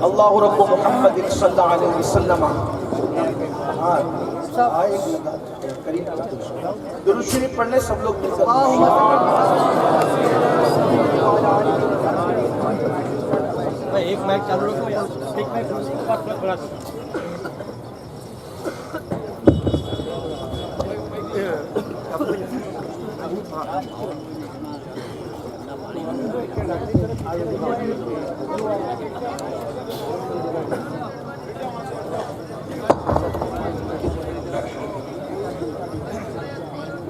اللہ رب محمد صلی اللہ علیہ وسلم. درود شریف پڑھنے سب لوگ مل کر. ایک مائک چالو رکھو یار، ایک مائک.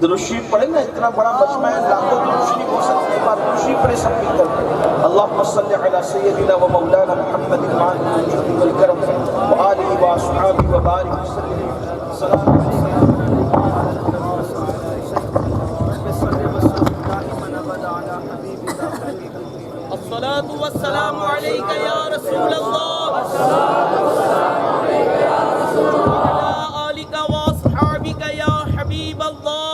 درود شریف پڑھیں نا، اتنا بڑا مجمع ہے، لاکھوں درود شریف ہو سکتے ہیں. ایک بار درود شریف پڑھیں سب مل کر. اللہم صلی علی سیدنا و مولانا محمد المعین الجود والکرم وآلہ واصحابہ وبارک وسلم. سلام الصلاة والسلام عليك يا رسول الله وعلى آلك وأصحابك يا حبيب الله.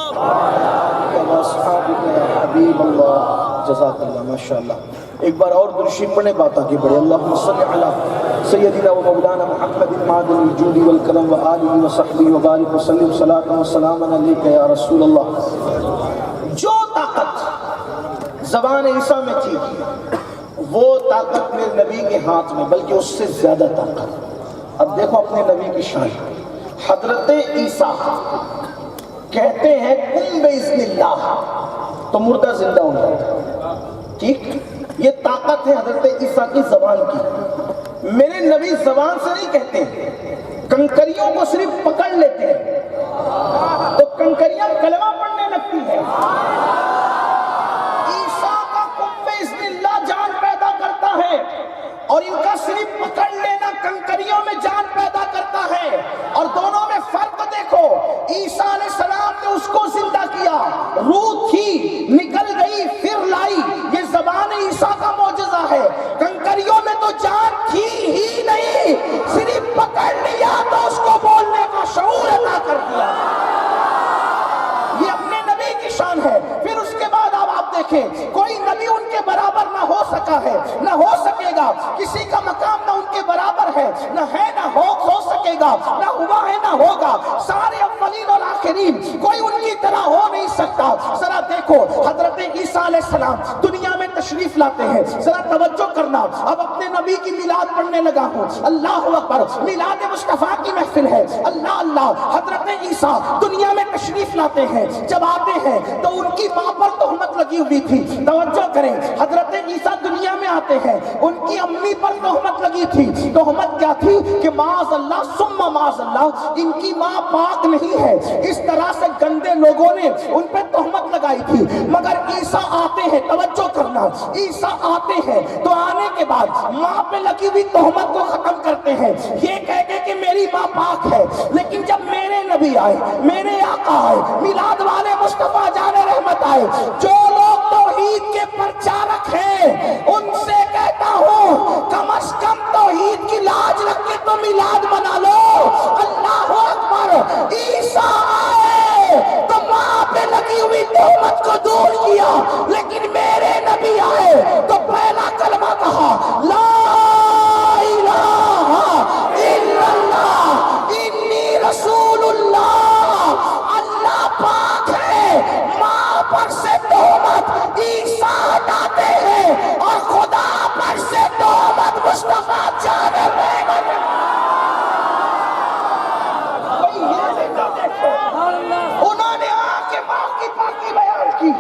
حبیب اللہ. جزاک اللہ، ماشاءاللہ. ایک بار اور درود شریف پڑھیں، بات آگے بڑھے. اللہم صلی علی سیدنا و مولانا محمد المعین الجود والکرم وآلہ وصحبہ وبارک وسلم. صلاۃ و سلام علیک یا رسول اللہ. جو طاقت زبان عیسیٰ میں تھی وہ طاقت میرے نبی کے ہاتھ میں، بلکہ اس سے زیادہ طاقت. اب دیکھو اپنے نبی کی شان. حضرت عیسیٰ کہتے ہیں کن باذن اللہ تو مردہ زندہ ہو جاتا ہے. ٹھیک، یہ طاقت ہے حضرت عیسیٰ کی زبان کی. میرے نبی زبان سے نہیں کہتے، کنکریوں کو صرف پکڑ لیتے ہیں تو کنکریاں کلمہ پڑھنے لگتی ہیں. عیسیٰ کا کن باذن اللہ جان پیدا کرتا ہے، اور ان کا صرف پکڑ لینا کنکریوں میں جان پیدا کرتا ہے. اور دونوں میں فرق دیکھو. عیسیٰ علیہ السلام نے اس کو زندہ کیا، روح تھی نکل گئی پھر لائی. یہ زبان عیسیٰ کا معجزہ ہے. کنکریوں میں تو جان تھی ہی نہیں، صرف پکڑ لیا تو اس کو بولنے کا شعور عطا کر دیا. یہ اپنے نبی کی شان ہے. پھر اس کے بعد اب آپ دیکھیں، کوئی نبی ان کے برابر نہ ہو سکا ہے، نہ ہو سکے گا. کسی کا مقام نہ ان کے برابر ہے، نہ ہے نہ ہو سکے گا، نہ ہوا ہے نہ ہوگا. سارے اولین اور آخرین، کوئی ان کی طرح ہو نہیں سکتا. ذرا دیکھو حضرت عیسیٰ علیہ السلام دنیا میں تشریف لاتے ہیں. ذرا توجہ کرنا. اب اپنے نبی کی میلاد پڑھنے لگا ہوں. اللہ اکبر، میلاد مصطفیٰ کی محفل ہے. اللہ اللہ. حضرت عیسیٰ دنیا میں تشریف لاتے ہیں. جب آتے ہیں تو ان کی ماں پر تہمت لگی ہوئی تھی. توجہ کریں، حضرت عیسیٰ دنیا میں آتے ہیں، ان کی امی پر تہمت لگی تھی. تہمت کیا تھی کہ معاذ اللہ ثم معاذ اللہ، ان کی ماں پاک نہیں ہے. اس طرح سے گندے لوگوں نے ان پہ تہمت لگائی تھی. مگر عیسیٰ آتے ہیں، توجہ کرنا، عیسیٰ آتے ہیں تو آنے کے بعد ماں پہ لگی ہوئی تہمت کو ختم کرتے ہیں، یہ کہہ کے کہ میری ماں پاک ہے. لیکن جب میرے نبی آئے، میرے آقا آئے، میلاد والے مصطفیٰ جان رحمت آئے، جو لوگ توحید کے پرچارک ہیں ان سے کہتا ہوں کم از کم توحید کی لاج رکھ کے تو میلاد منا لو. اللہ اکبر. عیسیٰ آئے تو ماں پہ لگی ہوئی تہمت کو دور کیا، لیکن میرے نبی آئے تو پہلا کلمہ کہا لا الہ الا اللہ انی رسول اللہ. اللہ پاک ہے. ماں پر سے تہمت عیسیٰ ہٹاتے ہیں اور خدا پر سے تہمت مصطفیٰ جان رحمت. انہوں نے آ کے ماں کی پاکی بیان کی.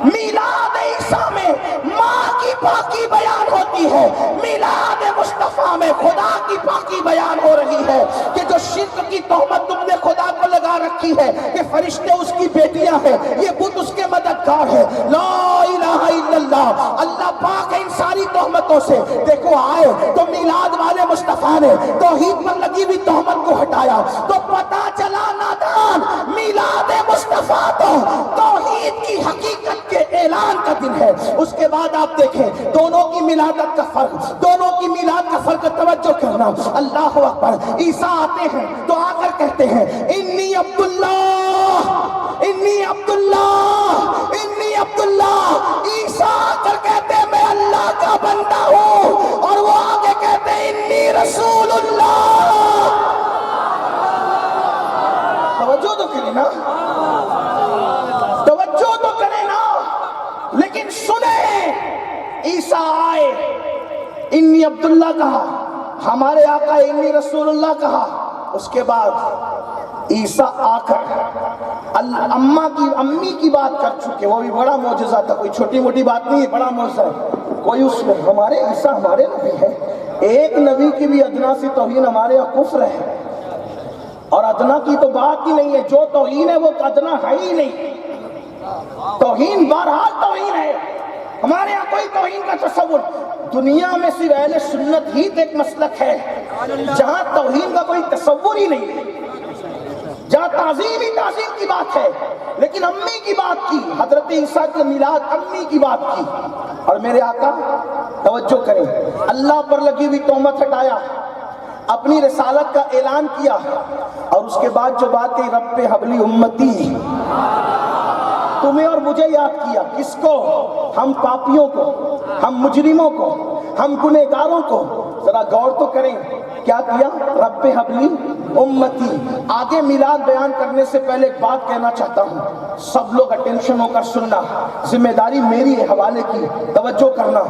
میلاد عیسیٰ میں ماں کی پاکی بیان ہوتی ہے، میلاد مصطفیٰ میں خدا کی پاکی بیان ہو رہی ہے. کہ جو شرک کی تہمت تم نے خدا کو لگا تلوار رکھی ہے کہ فرشتے اس کی بیٹیاں ہیں، یہ بت اس کے مددگار ہے. لا الہ الا اللہ، اللہ پاک ہے ان ساری تہمتوں سے. دیکھو آئے تو میلاد والے مصطفیٰ نے توحید پر لگی ہوئی تہمت کو ہٹایا تو پتا چلا نادان میلاد مصطفیٰ تو توحید کی حقیقت کے اعلان کا دن ہے. اس کے بعد آپ دیکھیں دونوں کی میلادت کا فرق، دونوں کی میلاد کا فرق توجہ کرنا. اللہ اکبر. عیسیٰ آتے ہیں تو آ کر کہتے ہیں انی عبداللہ، انی عبداللہ، انی عبداللہ. عیسیٰ آ کر کہتے ہیں میں اللہ کا بندہ ہوں، اور وہ آگے کہتے ہیں انی رسول اللہ. توجہ تو کریں نا، توجہ تو کریں نا. لیکن سنیں، عیسیٰ آئے انی عبداللہ کہا، ہمارے آقا انی رسول اللہ کہا. اس کے بعد عیسیٰ آ کر امی کی بات کر چکے. وہ بھی بڑا معجزہ تھا، کوئی چھوٹی موٹی بات نہیں ہے، بڑا معجزہ ہے. کوئی اس میں ہمارے عیسیٰ ہمارے نبی ہے، ایک نبی کی بھی ادنا سی توہین ہمارے یہاں کفر ہے. اور ادنا کی تو بات ہی نہیں ہے، جو توہین ہے وہ ادنا ہے ہی نہیں. توہین بہرحال توہین ہے. ہمارے یہاں کوئی توہین کا تصور، دنیا میں صرف اہل سنت ہی ایک مسلک ہے جہاں توہین کا کوئی تصور ہی نہیں ہے، جہاں تعظیم ہی تعظیم کی بات ہے. لیکن امی کی بات کی، حضرت عیسیٰ کے میلاد امی کی بات کی. اور میرے آقا توجہ کریں، اللہ پر لگی ہوئی تہمت ہٹایا، اپنی رسالت کا اعلان کیا، اور اس کے بعد جو بات کہی رب حبلی امتی، تمہیں اور مجھے یاد کیا. کس کو؟ ہم پاپیوں کو، ہم مجرموں کو، ہم گنہگاروں کو. ذرا غور تو کریں کیا کیا؟ رب حبلی امتی. آگے میلاد بیان کرنے سے پہلے ایک بات کہنا چاہتا ہوں، سب لوگ اٹینشن ہو کر سننا، ذمہ داری میری ہے حوالے کی، توجہ کرنا.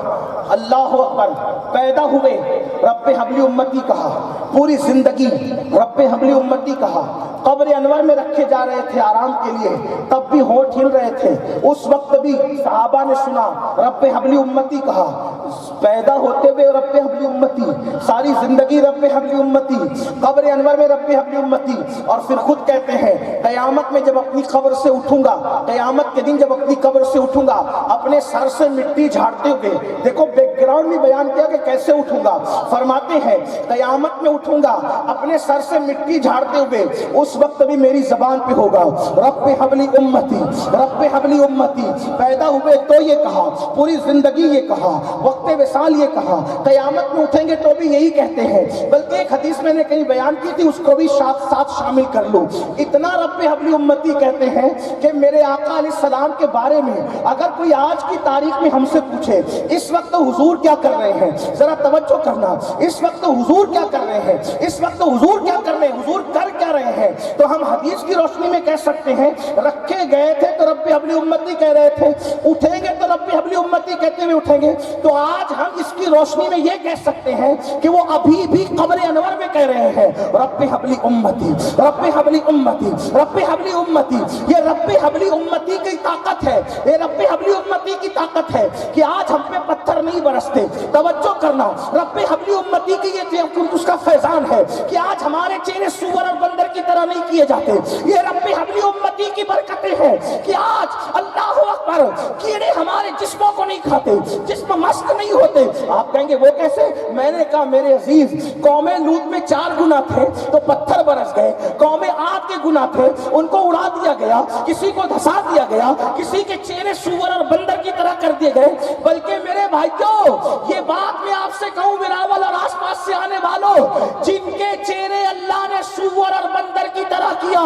اللہ اکبر. پیدا ہوئے رب حبلی امتی کہا، پوری زندگی رب حبلی امتی کہا. قبر انور میں رکھے جا رہے تھے آرام کے لیے، تب بھی ہونٹ ہل رہے تھے. اس وقت بھی صحابہ نے سنا رب حبلی امتی کہا. پیدا ہوتے ہوئے رب حبلی امتی، ساری زندگی رب حبلی امتی، قبر انور میں رب حبلی امتی. اور پھر خود کہتے ہیں قیامت میں جب اپنی قبر سے اٹھوں گا، قیامت کے دن جب اپنی قبر سے اٹھوں گا اپنے سر سے مٹی جھاڑتے ہوئے. دیکھو بیک گراؤنڈ میں بیان کیا کہ کیسے اٹھوں گا. فرماتے ہیں قیامت میں اٹھوں گا اپنے سر سے مٹی جھاڑتے ہوئے. اس وقت بھی میری زبان پہ ہوگا رب حبلی امتی، رب حبلی امتی. پیدا ہوئے تو یہ کہا، پوری زندگی یہ کہا، وقت وصال یہ کہا، قیامت میں اٹھیں گے تو بھی یہی کہتے ہیں. بلکہ ایک حدیث میں نے کہیں بیان کی تھی، اس کو بھی ساتھ شامل کر لوں. اتنا رب حبلی امتی کہتے ہیں کہ میرے آقا علیہ السلام کے بارے میں اگر کوئی آج کی تاریخ میں ہم سے پوچھے اس وقت حضور کیا کر رہے ہیں، ذرا توجہ کرنا، اس وقت حضور کیا کر رہے ہیں، اس وقت حضور کیا کر رہے ہیں، حضور کر کیا رہے ہیں، تو ہم حدیث کی روشنی میں کہہ سکتے ہیں رکھے گئے تھے تو رب حبلی امتی کہہ رہے تھے، اٹھیں گے تو رب حبلی امتی کہتے ہوئے اٹھیں گے. تو آج ہم اس کی روشنی میں یہ کہہ سکتے ہیں کہ وہ ابھی بھی قبر انور میں کہہ رہے ہیں رب حبلی امتی، رب حبلی امتی، رب حبلی امتی. یہ رب حبلی امتی کی طاقت ہے، یہ رب حبلی امتی کی طاقت ہے کہ آج ہم پہ پتھر نہیں برستے. توجہ کرنا، رب حبلی امتی کی یہ اس کا فیضان ہے کہ آج ہمارے چہرے سور اور بندر کی طرح نہیں کیے جاتے. یہ رب حبلی امتی کی برکتیں ہیں کہ آج اللہ اکبر کیڑے ہمارے جسموں کو نہیں کھاتے، جسم مست نہیں ہوتے. آپ کہیں گے وہ کیسے؟ میں نے کہا میرے عزیز، قوم لوط میں 4 گناہ تھے تو پتھر برس گئے. قوم عاد کے گناہ تھے، ان کو اڑا دیا گیا، کسی کو دھسا دیا گیا، کسی کے چہرے سور اور بندر کی طرح کر دیے گئے. بلکہ میرے بھائیوں یہ بات میں آپ سے کہوں میراول اور آس پاس سے آنے والوں، جن کے چہرے اللہ نے سور اور بندر کی طرح کیا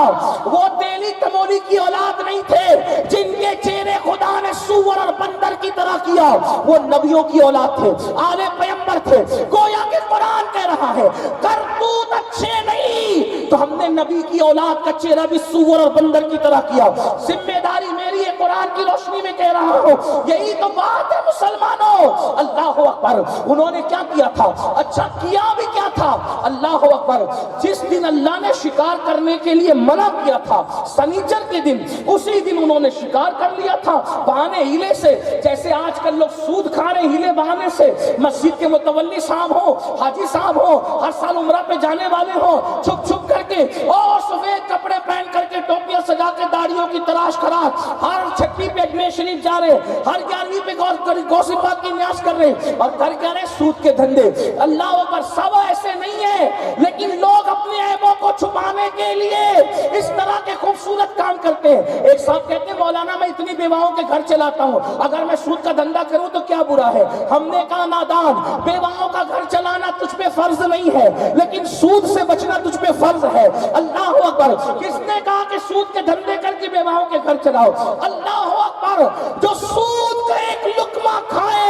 وہ تیلی تمولی کی اولاد نہیں تھے. جن کے چہرے خدا نے سور اور بندر کی طرح کیا وہ نبیوں کی اولاد تھے، آل پیغمبر تھے. گویا کہ قرآن کہہ رہا ہے کرتوت اچھے نہیں تو ہم نے نبی کی اولاد کا چہرہ بھی سور اور بندر کی طرح کیا. ذمہ داری میری ہے، قرآن کی روشنی میں کہہ رہا ہوں. یہی تو بات ہے مسلمانوں. اللہ اکبر. انہوں نے کیا کیا تھا؟ اچھا کیا بھی کیا تھا؟ اللہ اکبر. جس دن اللہ نے شکار کرنے کے لیے منع کیا تھا سنیچر کے دن، اسی دن انہوں نے شکار کر لیا تھا بہانے ہیلے سے. جیسے آج کل لوگ سود کھا رہے ہیلے بہانے سے. مسجد کے متولی صاحب ہو، حاجی صاحب ہو، ہر سال عمرہ پہ جانے والے ہو، چھپ چھپ کر کے اور سفید کپڑے پہن کر کے سجا کے داڑیوں کی تلاش کرا، ہر 6 پہ اجمیر شریف جا رہے، ہر 11ویں پہ غوث پاک کی نیاز کر رہے اور کر کے رہے سود کے دھندے۔ اللہ اکبر، سب ایسے نہیں ہے، لیکن لوگ اپنے عیبوں کو چھپانے کے لیے اس طرح کے خوبصورت کام کرتے ہیں۔ ایک صاحب کہتے ہیں مولانا میں اتنی بیواؤں کے گھر چلاتا ہوں، اگر میں سود کا دھندا کروں تو کیا برا ہے؟ ہم نے کہا نادان، بیواؤں کا گھر چلانا تجھ پہ فرض نہیں ہے، لیکن سود سے بچنا تجھ پہ فرض ہے۔ اللہ اکبر، کس نے کہا کہ سود کے دھندے کر کے بیواؤں کے گھر چلاؤ؟ اللہ اکبر، جو سود کا ایک لقمہ کھائے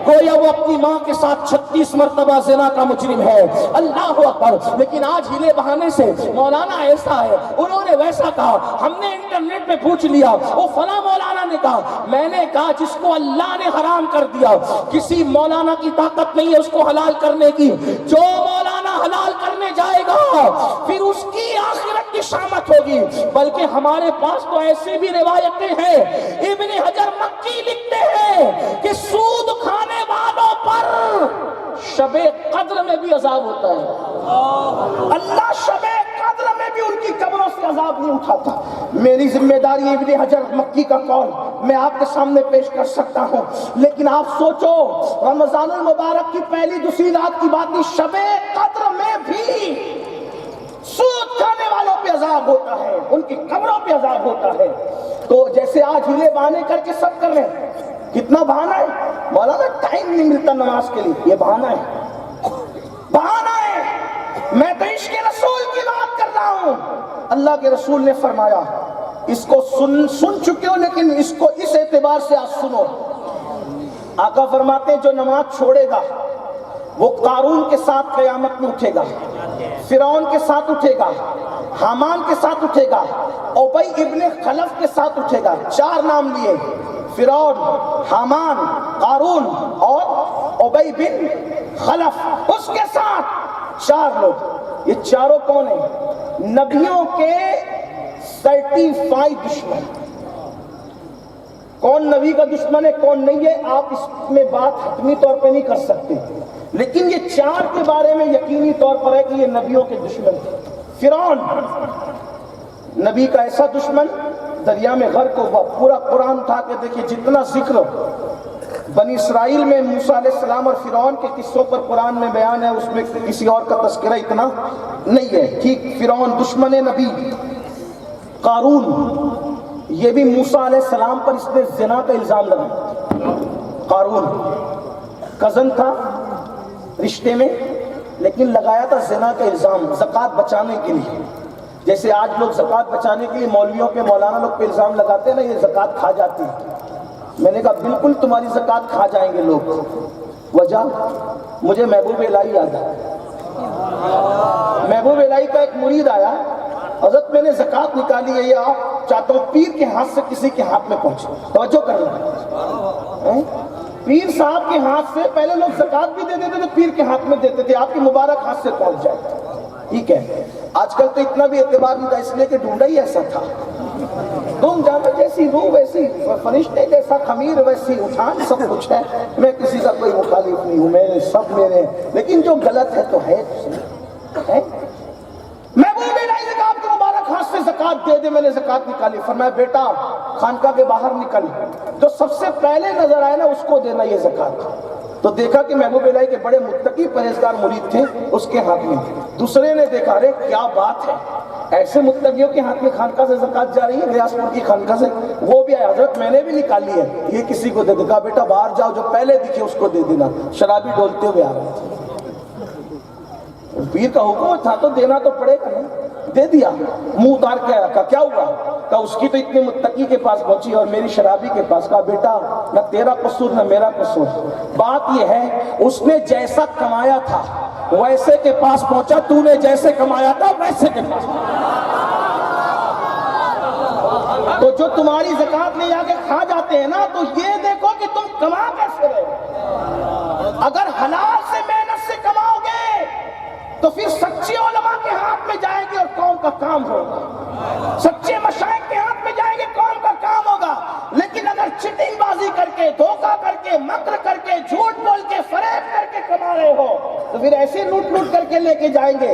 گویا وہ اپنی ماں کے ساتھ 36 مرتبہ زنا کا مجرم ہے۔ اللہ اکبر، لیکن آج ہیلے بہانے سے مولانا ایسا ہے، انہوں نے ویسا کہا، ہم نے انٹرنیٹ پہ پوچھ لیا، وہ فلاں مولانا نے کہا، میں نے کہا جس کو اللہ نے حرام کر دیا کسی مولانا کی طاقت نہیں ہے اس کو حلال کرنے کی۔ جو مولانا حلال کرنے جائے گا پھر اس کی آخرت کی شامت ہوگی۔ بلکہ ہمارے پاس تو ایسی بھی روایتیں ہیں، ابن حجر مکی لکھتے ہیں کہ سود کھانے والوں پر شب قدر میں بھی عذاب ہوتا ہے۔ اللہ شب قدر میں بھی ان کی قبروں سے عذاب نہیں اٹھاتا۔ میری ذمہ داری ابن حجر مکی کا قول میں آپ کے سامنے پیش کر سکتا ہوں، لیکن آپ سوچو رمضان المبارک کی پہلی دوسری رات کی بات نہیں، شب قدر میں بھی سود کھانے والوں پہ عذاب ہوتا ہے، ان کی قبروں پہ عذاب ہوتا ہے۔ تو جیسے آج ہیلے بہانے کر کے سب کر رہے ہیں، کتنا بہانہ ہے مولانا، ٹائم نہیں ملتا نماز کے لیے، یہ بہانہ ہے، بہانہ ہے۔ میں تو عشق رسول کی بات کر رہا ہوں۔ اللہ کے رسول نے فرمایا، اس کو سن چکے ہو لیکن اس کو اس اعتبار سے آج سنو۔ آقا فرماتے ہیں جو نماز چھوڑے گا وہ قارون کے ساتھ قیامت میں اٹھے گا، فرعون کے ساتھ اٹھے گا، حامان کے ساتھ اٹھے گا، ابی ابن خلف کے ساتھ اٹھے گا۔ 4 نام لیے، فرعون، حامان، قارون اور ابی بن خلف، اس کے ساتھ 4 لوگ۔ یہ چاروں کون ہیں؟ نبیوں کے سرٹیفائیڈ دشمن۔ کون نبی کا دشمن ہے کون نہیں ہے آپ اس میں بات حتمی طور پہ نہیں کر سکتے، لیکن یہ 4 کے بارے میں یقینی طور پر ہے کہ یہ نبیوں کے دشمن تھے۔ فرعون نبی کا ایسا دشمن، دریا میں غرق ہوا۔ پورا قرآن اٹھا کے دیکھیں، جتنا ذکر بنی اسرائیل میں موسیٰ علیہ السلام اور فرعون کے قصوں پر قرآن میں بیان ہے، اس میں کسی اور کا تذکرہ اتنا نہیں ہے۔ ٹھیک، فرعون دشمن نبی۔ قارون یہ بھی موسیٰ علیہ السلام پر اس نے زنا کا الزام لگایا۔ قارون کزن تھا رشتے میں، لیکن لگایا تھا زنا کا الزام زکوٰۃ بچانے کے لیے۔ جیسے آج لوگ زکوٰۃ بچانے کے لیے مولویوں پہ مولانا لوگ پہ الزام لگاتے ہیں نا، یہ زکوٰۃ کھا جاتی ہے۔ میں نے کہا بالکل تمہاری زکوٰۃ کھا جائیں گے لوگ۔ وجہ مجھے محبوب الہی یاد ہے۔ محبوب الہی کا ایک مرید آیا، حضرت میں نے زکوٰۃ نکالی ہے، یہ آپ چاہتا ہوں پیر کے ہاتھ سے کسی کے ہاتھ میں پہنچے۔ توجہ کرنا، پیر صاحب کے ہاتھ سے پہلے لوگ زکوٰۃ بھی دیتے تھے تو پیر کے ہاتھ میں دیتے تھے، آپ کی مبارک ہاتھ سے پہنچ جائے۔ ٹھیک ہے، آج کل تو اتنا بھی اعتبار نہیں تھا، اس لیے کہ ڈھونڈا ہی ایسا تھا۔ تم جانا جیسی روح ویسی، فرشتے جیسا خمیر ویسی اٹھان، سب کچھ ہے۔ میں کسی کا کوئی مخالف نہیں ہوں، میں سب میرے، لیکن جو غلط ہے تو ہے۔ محبوب الہی نے کہا آپ کے مبارک ہاتھ سے زکوٰۃ دے دے۔ میں نے زکوٰۃ نکالی، فرمایا بیٹا خانقاہ کے باہر نکل، جو سب سے پہلے نظر آئے نا اس کو دینا یہ زکوٰۃ۔ تو دیکھا کہ محبوب الہی کے بڑے متقی پرہیزگار مرید تھے، اس کے ہاتھ میں۔ دوسرے نے دیکھا، ارے کیا بات ہے، ایسے متقیوں کے ہاتھ میں خانقاہ سے زکوٰۃ جا رہی ہے، ریاض پور کی خانقاہ سے۔ وہ بھی آیا، حضرت میں نے بھی نکالی ہے، یہ کسی کو دے دے۔ کہا بیٹا باہر جاؤ، جو پہلے دکھے اس کو دے دینا۔ شرابی ڈولتے ہوئے آ رہے تھے، پیر کا حکم تھا تو دینا تو پڑے گا نا۔ دے دیا، منہ اتار کے آیا۔ کہا کیا ہوا؟ کہا اس کی تو اتنے متقی کے پاس پہنچی اور میری شرابی کے پاس۔ کہا بیٹا نہ تیرا قصور نہ میرا قصور، بات یہ ہے اس نے جیسا کمایا تھا ویسے کے پاس پہنچا، تو نے جیسے کمایا تھا ویسے کے پاس۔ تو جو تمہاری زکوٰۃ لے جا کے کھا جاتے ہیں نا، تو یہ دیکھو کہ تم کما کیسے رہے۔ اگر حلال سے محنت سے کماؤ گے تو پھر سچے علماء کے ہاتھ میں جائیں گے اور قوم کا کام ہوگا، سچے مشائخ کے ہاتھ میں جائیں گے، قوم کا کام ہوگا۔ لیکن اگر چٹنگ بازی کر کے، دھوکہ کر کے، مکر کر کے، جھوٹ بول کے، فریب کر کے کما رہے ہو تو پھر ایسے لوٹ لوٹ کر کے لے کے جائیں گے۔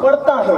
پڑھتا ہے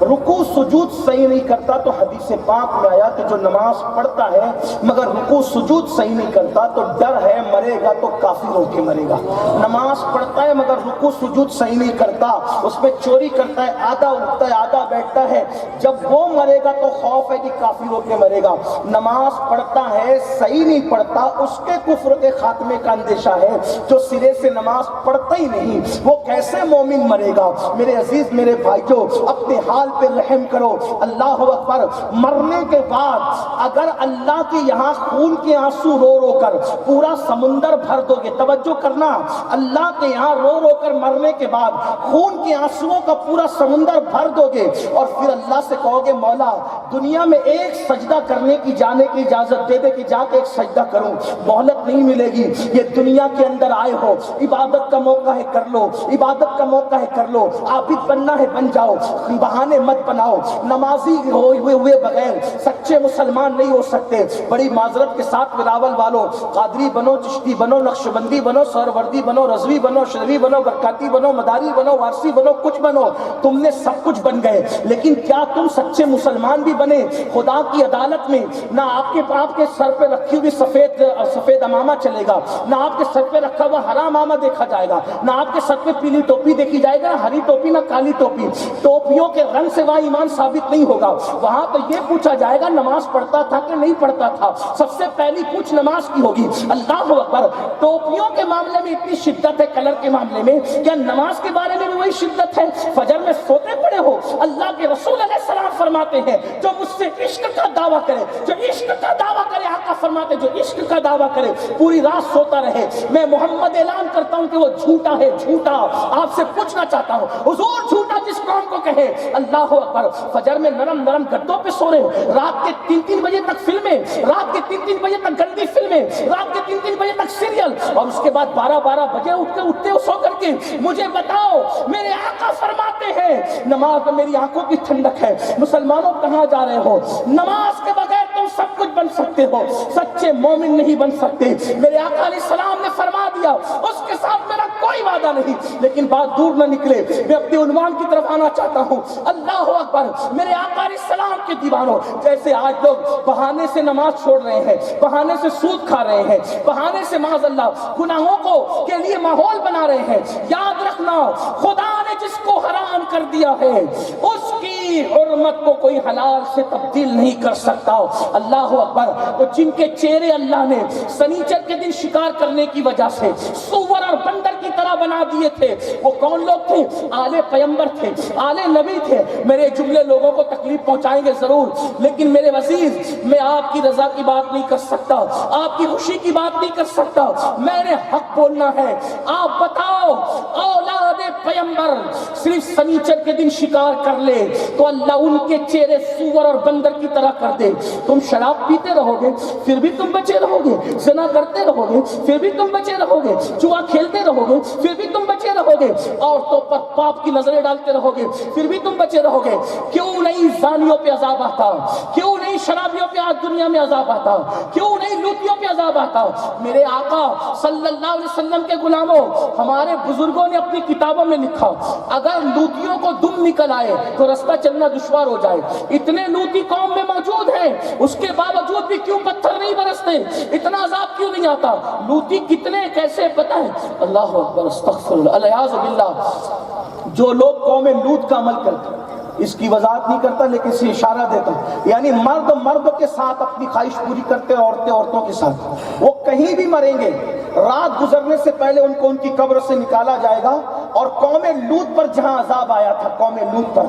رکوع سجود صحیح نہیں کرتا تو حدیث پاک میں آیا کہ جو نماز پڑھتا ہے مگر رکوع سجود صحیح نہیں کرتا تو ڈر ہے مرے گا تو کافر ہو کے مرے گا. نماز پڑھتا ہے مگر رکوع سجود صحیح نہیں کرتا, اس میں چوری کرتا ہے, آدھا اٹھتا ہے آدھا بیٹھتا ہے, جب وہ مرے گا تو خوف ہے کہ کافر ہو کے مرے گا. نماز پڑھتا ہے صحیح نہیں پڑھتا, اس کے کفر کے خاتمے کا اندیشہ ہے. جو سرے سے نماز پڑھتا ہی نہیں وہ کیسے مومن مرے گا؟ میرے عزیز میرے بھائیوں, اپنے حال پہ رحم کرو. اللہ اکبر. مرنے کے بعد اگر اللہ کے یہاں خون کے آنسو رو رو کر پورا سمندر بھر دو گے, توجہ کرنا, اللہ کے یہاں رو رو کر مرنے کے بعد خون کے آنسوؤں کا پورا سمندر بھر دو گے اور پھر اللہ سے کہو گے مولا دنیا میں ایک سجدہ کرنے کی جانے کی اجازت دے دے کہ جا کے ایک سجدہ کروں, مہلت نہیں ملے گی. یہ دنیا کے اندر آئے ہو, عبادت کا موقع ہے کر لو, عبادت کا موقع ہے کر لو, عابد بننا ہے بن جاؤ, بہانے مت بناؤ. نمازی ہوئے بغیر سچے مسلمان نہیں ہو سکتے. بڑی معذرت کے ساتھ بلاول والو, قادری بنو, چشتی بنو, نقشبندی بنو, سہروردی بنو, رضوی بنو, شذوی بنو, برکاتی بنو, مداری بنو, وارسی بنو, کچھ بنو, تم نے سب کچھ بن گئے, لیکن کیا تم سچے مسلمان بھی بنے؟ خدا کی عدالت میں نہ آپ کے سر پہ رکھی ہوئی سفید امامہ چلے گا, نہ آپ کے سر پہ رکھا ہوا ہرا امامہ دیکھا جائے گا, نہ آپ کے سر پہ پیلی ٹوپی دیکھی جائے گا, نہ ہری ٹوپی نہ کالی ٹوپی. ٹوپیوں کے رنگ سے وہاں ایمان ثابت نہیں ہوگا. وہاں تو یہ پوچھا جائے گا نماز پڑھتا تھا کہ نہیں پڑھتا تھا. سب سے پہلی پوچھ نماز کی ہوگی. اللہ اکبر. ٹوپیوں کے معاملے میں اتنی شدت ہے, کلر کے معاملے میں, کیا نماز کے بارے میں بھی وہی شدت ہے؟ فجر میں سوتے پڑے ہو, اللہ کے رسول علیہ السلام فرماتے ہیں جو مجھ سے عشق کا دعویٰ کرے, جو عشق کا دعویٰ کرے, آقا فرماتے جو عشق کا دعویٰ کرے پوری رات سوتا رہے, میں محمد اعلان کرتا ہوں کہ وہ جھوٹا ہے, جھوٹا. آپ سے پوچھنا چاہتا ہوں حضور جھوٹا جس قوم کو کہے. اللہ اکبر. فجر میں نرم نرم گدوں پہ سو رہے, رات کے 3-3 بجے تک فلمیں, رات کے 3-3 بجے تک گندی فلمیں, رات کے 3-3 بجے تک سیریل, اور اس کے بعد 12 بجے اٹھتے ہو سو کر کے. مجھے بتاؤ, میرے آقا فرماتے ہیں نماز میں میری آنکھوں کی ٹھنڈک ہے. مسلمانوں کہاں جا رہے ہو؟ نماز کے بغیر تم سب کچھ بن سکتے ہو, سچے مومن نہیں بن سکتے. میرے آقا علیہ السلام نے فرما دیا اس کے ساتھ میرا کوئی وعدہ نہیں. لیکن بات دور نہ نکلے, میں اپنے عنوان کی طرف آنا چاہتا ہوں. اللہ اکبر. میرے آقا علیہ السلام کے دیوانوں, جیسے آج لوگ بہانے سے نماز چھوڑ رہے ہیں, بہانے سے سود کھا رہے ہیں, بہانے سے معاذ اللہ گناہوں کو کے لیے ماحول بنا رہے ہیں. یاد رکھنا خدا نے جس کو حرام کر دیا ہے اس کی حرمت کو کوئی حلال سے تبدیل نہیں کر سکتا. اللہ اکبر. تو جن کے چہرے اللہ نے سنیچر کے دن شکار کرنے کی وجہ سے سور اور بندر کی طرح بنا دیے تھے, وہ کون لوگ تھے؟ آل پیغمبر تھے, آل نبی تھے. میرے جملے لوگوں کو تکلیف پہنچائیں گے ضرور, لیکن میرے عزیز میں آپ کی رضا کی بات نہیں کر سکتا, آپ کی خوشی کی بات نہیں کر سکتا. میں نے حق بولنا ہے. آپ بتاؤ اولاد پیغمبر صرف سنیچر کے دن شکار کر لے تو اللہ ان کے چہرے سور اور بندر کی طرح کر دے. تم شراب پیتے رہو گے پھر بھی تم بچے رہو گے, زنا کرتے رہو گے پھر بھی تم بچے رہو گے, جوا کھیلتے رہو گے پھر بھی تم بچے رہو گے, عورتوں پر پاپ کی نظریں ڈالتے رہو گے پھر بھی تم بچے رہو گے. کیوں نہیں زانیوں پہ عذاب آتا؟ کیوں نہیں شرابیوں پہ آج دنیا میں عذاب آتا؟ کیوں نہیں لوٹیوں پہ عذاب آتا؟ میرے آقا صلی اللہ علیہ وسلم کے غلاموں, ہمارے بزرگوں نے اپنی کتابوں میں لکھا اگر لوٹیوں کو دم نکل آئے تو رستہ چلنا دشوار ہو جائے. اتنے لوٹی قوم میں موجود ہیں, اس کے باوجود بھی کیوں پتھر نہیں برستے؟ اتنا عذاب کیوں نہیں آتا؟ لوٹی کتنے کیسے پتہ ہے؟ اللہ اکبر. استغفر اللہ, الیاذ باللہ. جو لوگ قوم لوط کا عمل کرتے, اس کی وضاحت نہیں کرتا لیکن اسے اشارہ دیتا ہوں, یعنی مرد کے ساتھ اپنی خواہش پوری کرتے, عورتوں کے ساتھ, وہ کہیں بھی مریں گے, رات گزرنے سے پہلے ان کو ان کی قبر سے نکالا جائے گا اور قوم لوط پر جہاں عذاب آیا تھا قوم لوط پر,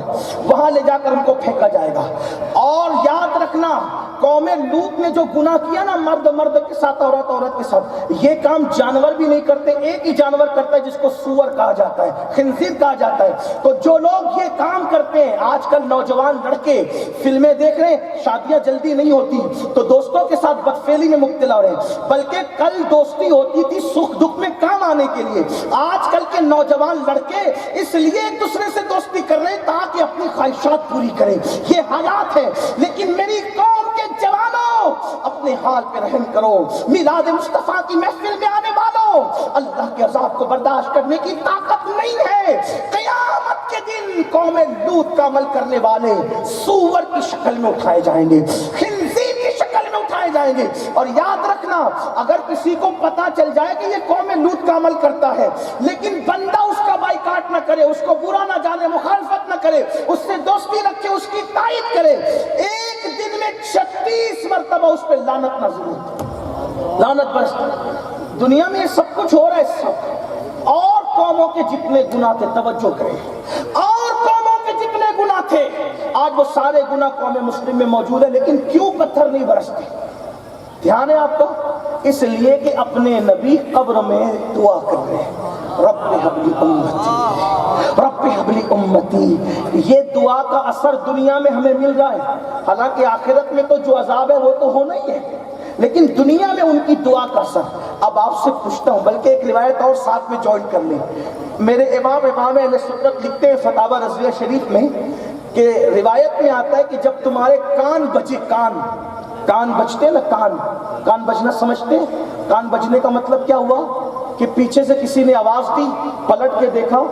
وہاں لے جا کر ان کو پھینکا جائے گا. اور یاد رکھنا قوم لوط نے جو گناہ کیا نا, مرد کے ساتھ, عورت کے ساتھ, یہ کام جانور بھی نہیں کرتے. ایک ہی جانور کرتا ہے جس کو سور کہا جاتا ہے, خنزیر کہا جاتا ہے. تو جو لوگ یہ کام کرتے ہیں, آج کل نوجوان لڑکے فلمیں دیکھ رہے ہیں, شادیاں جلدی نہیں ہوتی تو دوستوں کے ساتھ بدفعلی میں مبتلا ہو رہے ہیں, بلکہ کل دوستی ہوتی تھی سکھ دکھ میں کام آنے کے لیے. آج کل کے نوجوان لڑکے اس لیے ایک دوسرے سے دوستی کر رہے ہیں تاکہ اپنی خواہشات پوری کریں. یہ حالات ہے. لیکن میری قوم کے جوانوں, اپنے حال پہ رحم کرو. میلاد مصطفیٰ کی محفل میں آنے والوں, اللہ کے عذاب کو برداشت کرنے کی طاقت نہیں ہے۔ قیامت کے دن قوم لوط کا عمل کرنے والے سور کی شکل میں اٹھائے جائیں گے، خنزیر کی شکل میں اٹھائے جائیں گے۔ اور یاد رکھنا، اگر کسی کو پتا چل جائے کہ یہ قوم لوط کا عمل کرتا ہے لیکن بندہ اس کا بائیکاٹ نہ کرے، اس کو برا نہ جانے، مخالفت نہ کرے، اس سے دوستی رکھے، اس کی تائید کرے، ایک دن میں 36 مرتبہ اس پہ لعنت نازل ہوتی، لعنت برس۔ دنیا میں یہ سب کچھ ہو رہا ہے، سب اور قوموں کے جتنے گناہ تھے، توجہ کریں، اور قوموں کے جتنے گناہ تھے آج وہ سارے گناہ قوم مسلم میں موجود ہے، لیکن کیوں پتھر نہیں برستے؟ دھیان ہے آپ کا؟ اس لیے کہ اپنے نبی قبر میں دعا کر رہے ہیں، رب حبلی امتی، رب حبلی امتی۔ یہ دعا کا اثر دنیا میں ہمیں مل رہا ہے، حالانکہ آخرت میں تو جو عذاب ہے وہ تو ہونا ہی ہے، لیکن دنیا میں ان کی دعا کا اثر۔ اب آپ سے پوچھتا ہوں، بلکہ ایک روایت اور ساتھ میں جوائن کر لیں۔ میرے امام اہل سنت لکھتے ہیں فتاوی رضویہ شریف میں کہ روایت میں آتا ہے کہ جب تمہارے کان بجے، کان بجتے نا، کان بجنا سمجھتے ہیں؟ کان بجنے کا مطلب کیا ہوا کہ پیچھے سے کسی نے آواز دی، پلٹ کے دیکھا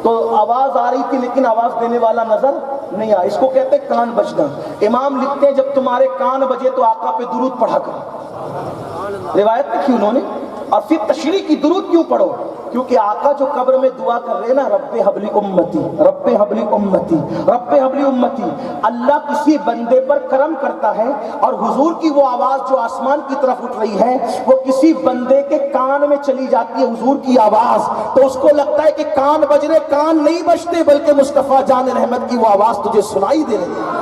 تو آواز آ رہی تھی لیکن آواز دینے والا نظر نہیں آیا، اس کو کہتے ہیں کان بجنا۔ امام لکھتے ہیں جب تمہارے کان بجے تو آقا پہ درود پڑھا کرو۔ روایت لکھی انہوں نے، اور پھر تشریح کی، درود کیوں پڑھو؟ کیونکہ آقا جو قبر میں دعا کر رہے ہیں نا، رب حبلی امتی، رب حبلی امتی، رب حبلی امتی۔ اللہ کسی بندے پر کرم کرتا ہے اور حضور کی وہ آواز جو آسمان کی طرف اٹھ رہی ہے وہ کسی بندے کے کان میں چلی جاتی ہے، حضور کی آواز، تو اس کو لگتا ہے کہ کان بج رہے، کان نہیں بجتے بلکہ مصطفیٰ جان رحمت کی وہ آواز تجھے سنائی دے رہی ہے،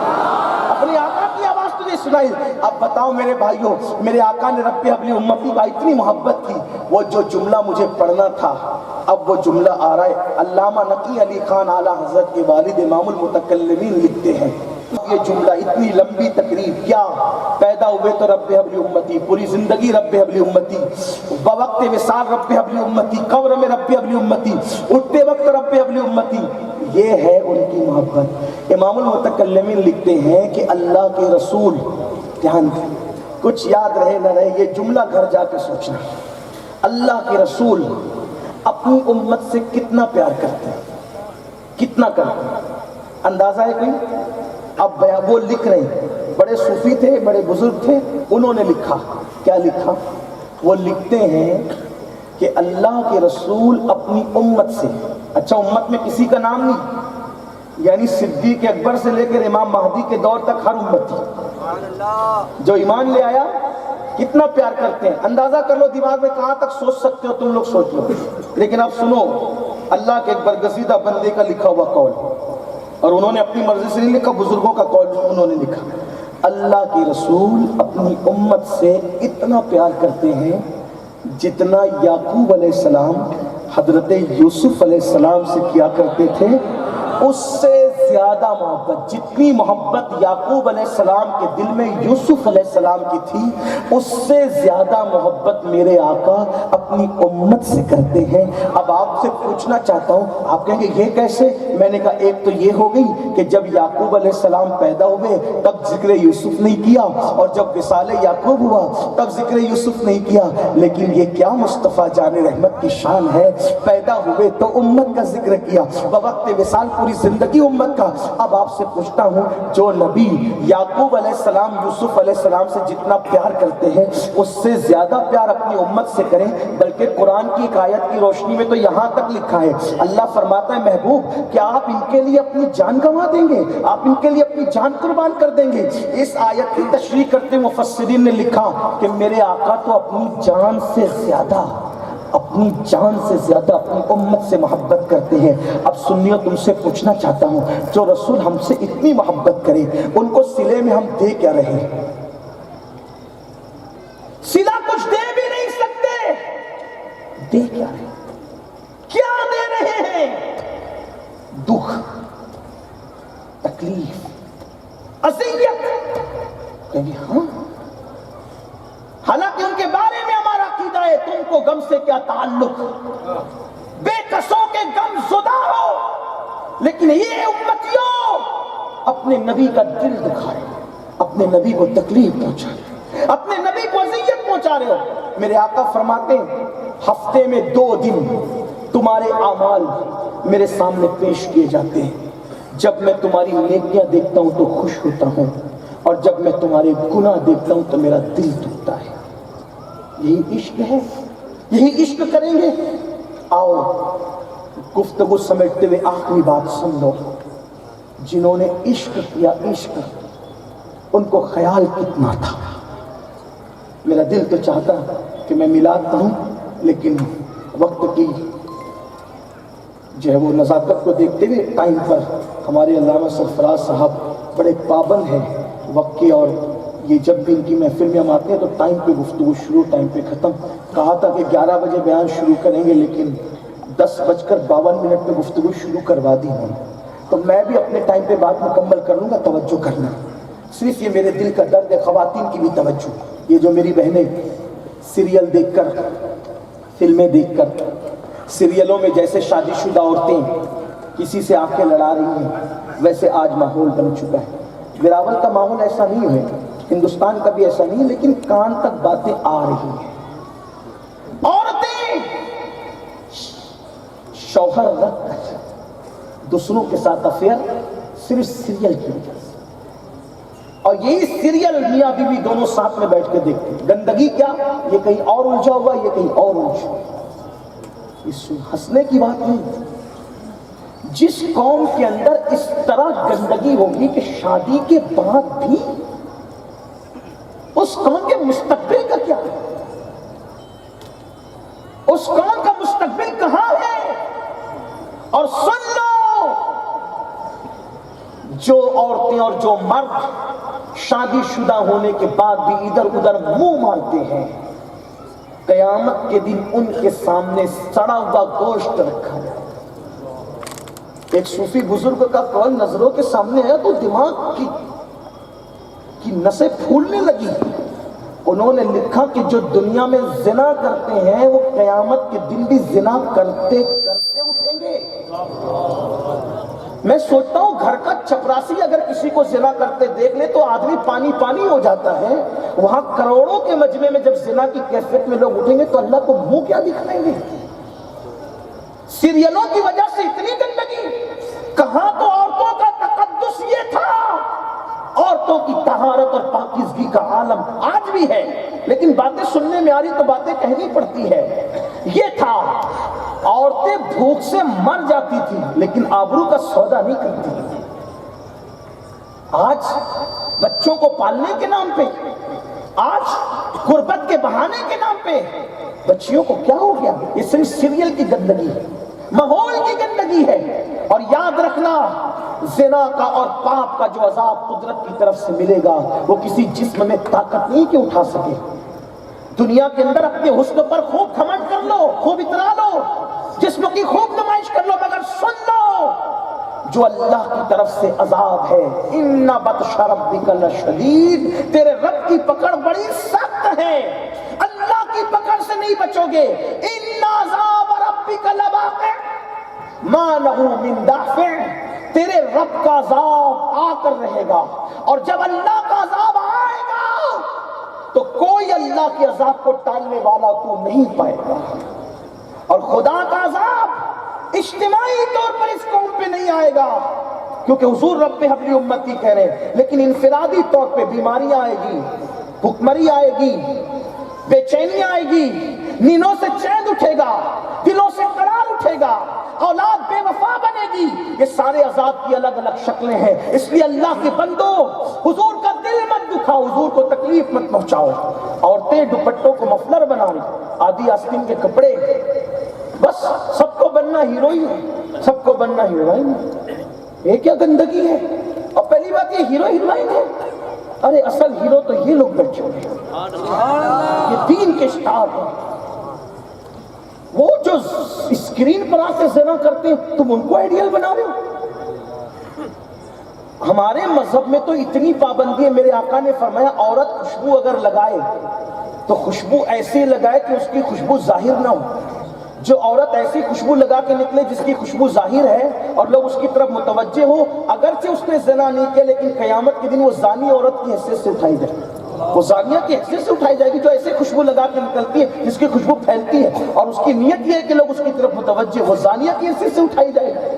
اپنے آقا کی آواز تجھے سنائی۔ اب بتاؤ میرے بھائیوں، میرے آقا نے رب حبلی امتی کا اتنی محبت کی، وہ جو جملہ مجھے پڑھنا تھا اب وہ جملہ آ رہا ہے۔ علامہ نقی علی خان اعلیٰ حضرت کے والد امام المتکلمین لکھتے ہیں، یہ جملہ اتنی لمبی تقریب، کیا پیدا ہوئے تو رب حبلی امتی، پوری زندگی رب حبلی امتی، بوقت وصال رب حبلی امتی، قبر میں رب حبلی امتی، اٹھتے وقت رب حبلی امتی، یہ ہے ان کی محبت۔ امام المتکلمین لکھتے ہیں کہ اللہ کے رسول، دھیان دیں، کچھ یاد رہے نہ رہے یہ جملہ گھر جا کے سوچنا، اللہ کے رسول اپنی امت سے کتنا پیار کرتے ہیں، کتنا کرتے ہیں، اندازہ ہے کوئی؟ اب وہ لکھ رہے ہیں، بڑے صوفی تھے، بڑے بزرگ تھے، انہوں نے لکھا، کیا لکھا؟ وہ لکھتے ہیں کہ اللہ کے رسول اپنی امت سے، اچھا امت میں کسی کا نام نہیں، یعنی صدیق اکبر سے لے کر امام مہدی کے دور تک ہر امتی جو ایمان لے آیا کتنا پیار کرتے ہیں، اندازہ کر لو دماغ میں کہاں تک سوچ سکتے ہو تم لوگ، سوچ لو۔ لیکن اب سنو، اللہ کے ایک برگزیدہ بندے کا لکھا ہوا قول، اور انہوں نے اپنی مرضی سے نہیں لکھا، بزرگوں کا قول انہوں نے لکھا، اللہ کے رسول اپنی امت سے اتنا پیار کرتے ہیں جتنا یعقوب علیہ السلام حضرت یوسف علیہ السلام سے کیا کرتے تھے، اس سے زیادہ محبت، جتنی محبت یعقوب علیہ السلام کے دل میں یوسف علیہ السلام کی تھی، اس سے زیادہ محبت میرے آقا اپنی امت سے کرتے ہیں۔ اب آپ سے پوچھنا چاہتا ہوں، آپ کہیں گے یہ کیسے؟ میں نے کہا ایک تو یہ ہو گئی کہ جب یعقوب علیہ السلام پیدا ہوئے تب ذکر یوسف نہیں کیا، اور جب وصال یعقوب ہوا تب ذکر یوسف نہیں کیا، لیکن یہ کیا مصطفیٰ جان رحمت کی شان ہے، پیدا ہوئے تو امت کا ذکر کیا، بوقت وصال پوری زندگی امت کا۔ اب آپ سے پوچھتا ہوں، جو نبی یعقوب علیہ السلام یوسف علیہ السلام سے جتنا پیار کرتے ہیں اس سے زیادہ پیار اپنی امت سے کریں، بلکہ قرآن کی ایک آیت کی روشنی میں تو یہاں تک لکھا ہے، اللہ فرماتا ہے محبوب کیا آپ ان کے لیے اپنی جان گنوا دیں گے، آپ ان کے لیے اپنی جان قربان کر دیں گے؟ اس آیت کی تشریح کرتے مفسرین نے لکھا کہ میرے آقا تو اپنی جان سے زیادہ اپنی امت سے محبت کرتے ہیں۔ اب سنیو، تم سے پوچھنا چاہتا ہوں، جو رسول ہم سے اتنی محبت کرے ان کو صلے میں ہم دے کیا رہے؟ صلہ کچھ دے بھی نہیں سکتے، دے کیا رہے؟ کیا دے رہے ہیں؟ دکھ، تکلیف، اذیت، کہیں ہاں، حالانکہ ان کے بارے میں ہمارا عقیدہ ہے تم کو غم سے کیا تعلق، بے کسوں کے غم زدہ ہو، لیکن یہ امتیوں اپنے نبی کا دل دکھائے، اپنے نبی کو تکلیف پہنچائے، اپنے نبی کو اذیت پہنچا رہے ہو۔ میرے آقا فرماتے ہیں ہفتے میں 2 دن تمہارے اعمال میرے سامنے پیش کیے جاتے ہیں. جب میں تمہاری نیکیاں دیکھتا ہوں تو خوش ہوتا ہوں, اور جب میں تمہارے گناہ دیکھتا ہوں تو میرا دل ٹوٹتا ہے. یہی عشق ہے, یہی عشق کریں گے. آؤ گفتگو سمیٹتے ہوئے آخری بات سن لو. جنہوں نے عشق کیا, عشق, ان کو خیال کتنا تھا. میرا دل تو چاہتا کہ میں میلاد پڑھوں, لیکن وقت کی جو ہے وہ نزاکت کو دیکھتے ہوئے ٹائم پر ہمارے علامہ سرفراز صاحب بڑے پابند ہیں وقت کے, اور یہ جب بھی ان کی محفل میں ہم آتے ہیں تو ٹائم پہ گفتگو شروع, ٹائم پہ ختم. کہا تھا کہ 11 بجے بیان شروع کریں گے, لیکن 10:52 پہ گفتگو شروع کروا دی ہوں. تو میں بھی اپنے ٹائم پہ بات مکمل کر لوں گا. توجہ کرنا, صرف یہ میرے دل کا درد ہے. خواتین کی بھی توجہ. یہ جو میری بہنیں سیریل دیکھ کر, فلمیں دیکھ کر, سیریلوں میں جیسے شادی شدہ عورتیں کسی سے آنکھیں لڑا رہی ہیں, ویسے آج ماحول بن چکا ہے. وراول کا ماحول ایسا نہیں ہے, ہندوستان کا بھی ایسا نہیں ہے, لیکن کان تک باتیں آ رہی ہیں. عورتیں شوہر رکھ کر دوسروں کے ساتھ افیئر صرف سیریل کی وجہ سے, اور یہی سیریل میاں بیوی دونوں ساتھ میں بیٹھ کے دیکھتے ہیں. گندگی کیا, یہ کہیں اور الجھا ہوا, یہ کہیں اور الجھا. اس ہنسنے کی بات نہیں. جس قوم کے اندر اس طرح گندگی ہوگی کہ شادی کے بعد بھی اس قوم کے مستقبل کا کیا ہے, اس قوم کا مستقبل کہاں ہے. اور سن لو, جو عورتیں اور جو مرد شادی شدہ ہونے کے بعد بھی ادھر ادھر منہ مارتے ہیں, قیامت کے دن ان کے سامنے سڑا ہوا گوشت رکھا جائے. ایک صوفی بزرگ کا قول نظروں کے سامنے ہے تو دماغ کی نسیں پھولنے لگی. انہوں نے لکھا کہ جو دنیا میں زنا کرتے ہیں وہ قیامت کے دن بھی زنا کرتے کرتے اٹھیں گے. میں سوچتا ہوں گھر کا چپراسی اگر کسی کو زنا کرتے دیکھ لے تو آدمی پانی پانی ہو جاتا ہے. وہاں کروڑوں کے مجمع میں جب زنا کی کیفیت میں لوگ اٹھیں گے تو اللہ کو منہ کیا دکھائیں گے. سیریلوں کی وجہ سے اتنی گندگی. کہاں تو عورتوں کا تقدس یہ تھا, عورتوں کی طہارت اور پاکیزگی کا عالم آج بھی ہے, لیکن باتیں سننے میں آ رہی تو باتیں کہنی پڑتی ہے. یہ تھا, عورتیں بھوک سے مر جاتی تھی لیکن آبرو کا سودا نہیں کرتی تھی. آج بچوں کو پالنے کے نام پہ, آج غربت کے بہانے کے نام پہ بچیوں کو کیا ہو گیا. یہ صرف سیریل کی گندگی ہے, ماحول کی گندگی ہے. اور یاد رکھنا, زنا کا اور پاپ کا جو عذاب قدرت کی طرف سے ملے گا وہ کسی جسم میں طاقت نہیں کہ اٹھا سکے. دنیا کے اندر اپنے حسن پر خوب گھمنڈ کر لو, خوب اترا لو, جسم کی خوب نمائش کر لو, مگر سن لو جو اللہ کی طرف سے عذاب ہے, ان بطش ربک لشدید, تیرے رب کی پکڑ بڑی سخت ہے, اللہ کی پکڑ سے نہیں بچو گے. ان عذاب ربک لواقع ما لہ من دافع, تیرے رب کا عذاب آ کر رہے گا, اور جب اللہ کا عذاب آئے گا تو کوئی اللہ کے عذاب کو ٹالنے والا تو نہیں پائے گا. اور خدا کا عذاب اجتماعی طور پر اس قوم پہ نہیں آئے گا, کیونکہ حضور رب حبلی امتی کہہ رہے ہیں, لیکن انفرادی طور پہ بیماریاں آئے گی, بھوکمری آئے گی, بے چینی آئے گی, نیندوں سے چین اٹھے گا, دلوں سے قرار اٹھے گا, اولاد بے وفا بنے گی. یہ سارے عذاب کی الگ الگ شکلیں ہیں. اس لیے اللہ کے بندو, حضور کا دل مت دکھاؤ, حضور کو تکلیف مت پہنچاؤ. عورتیں دوپٹوں کو مفلر بنا رہی, آدھی آستین کے کپڑے, بس سب کو بننا ہیروئن ہے, سب کو بننا ہیروئن ہے. یہ کیا گندگی ہے. اور پہلی بات یہ ہیرو ہیروئن ہے, ارے اصل ہیرو تو یہ لوگ بیٹھے ہوئے ہیں, یہ دین کے اسٹار ہیں. وہ جو اسکرین پر آ کے زنا کرتے ہیں تم ان کو آئیڈیل بنا رہے ہو. ہمارے مذہب میں تو اتنی پابندی ہے, میرے آقا نے فرمایا عورت خوشبو اگر لگائے تو خوشبو ایسی لگائے کہ اس کی خوشبو ظاہر نہ ہو. جو عورت ایسی خوشبو لگا کے نکلے جس کی خوشبو ظاہر ہے اور لوگ اس کی طرف متوجہ ہو, اگرچہ اس نے زنا نہیں کیا لیکن قیامت کے دن وہ زانی عورت کی حیثیت سے اٹھائی جائے. وہ زانیہ کی حیثیت سے اٹھائی جائے گی جو ایسے خوشبو لگا کے نکلتی ہے جس کی خوشبو پھیلتی ہے اور اس کی نیت یہ ہے کہ لوگ اس کی طرف متوجہ، وہ زانیہ کی حیثیت سے اٹھائی جائے گی۔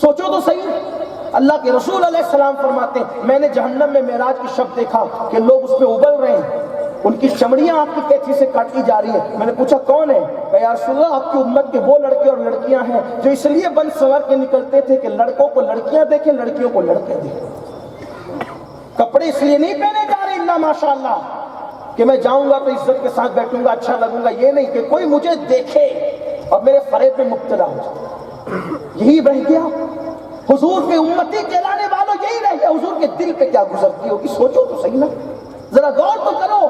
سوچو تو صحیح، اللہ کے رسول علیہ السلام فرماتے ہیں میں نے جہنم میں معراج کی شب دیکھا کہ لوگ اس پہ ابل رہے ہیں، ان کی چمڑیاں آپ کی کینچی سے کاٹی جا رہی ہیں۔ میں نے پوچھا کون ہے؟ کہ یا رسول اللہ آپ کی امت کے وہ لڑکے اور لڑکیاں ہیں جو اس لیے بن سنور کے نکلتے تھے کہ لڑکوں کو لڑکیاں دیکھیں، لڑکیوں کو لڑکے دیکھیں۔ کپڑے اس لیے نہیں پہنے جا رہے اللہ ماشاءاللہ کہ میں جاؤں گا تو عزت کے ساتھ بیٹھوں گا، اچھا لگوں گا، یہ نہیں کہ کوئی مجھے دیکھے اور میرے فریب میں مبتلا ہو جائے۔ یہی رہ گیا حضور کے امتی کہلانے والوں، یہی رہ گیا حضور کے دل پہ کیا گزرتی ہوگی۔ سوچو تو صحیح نا، ذرا غور تو کرو۔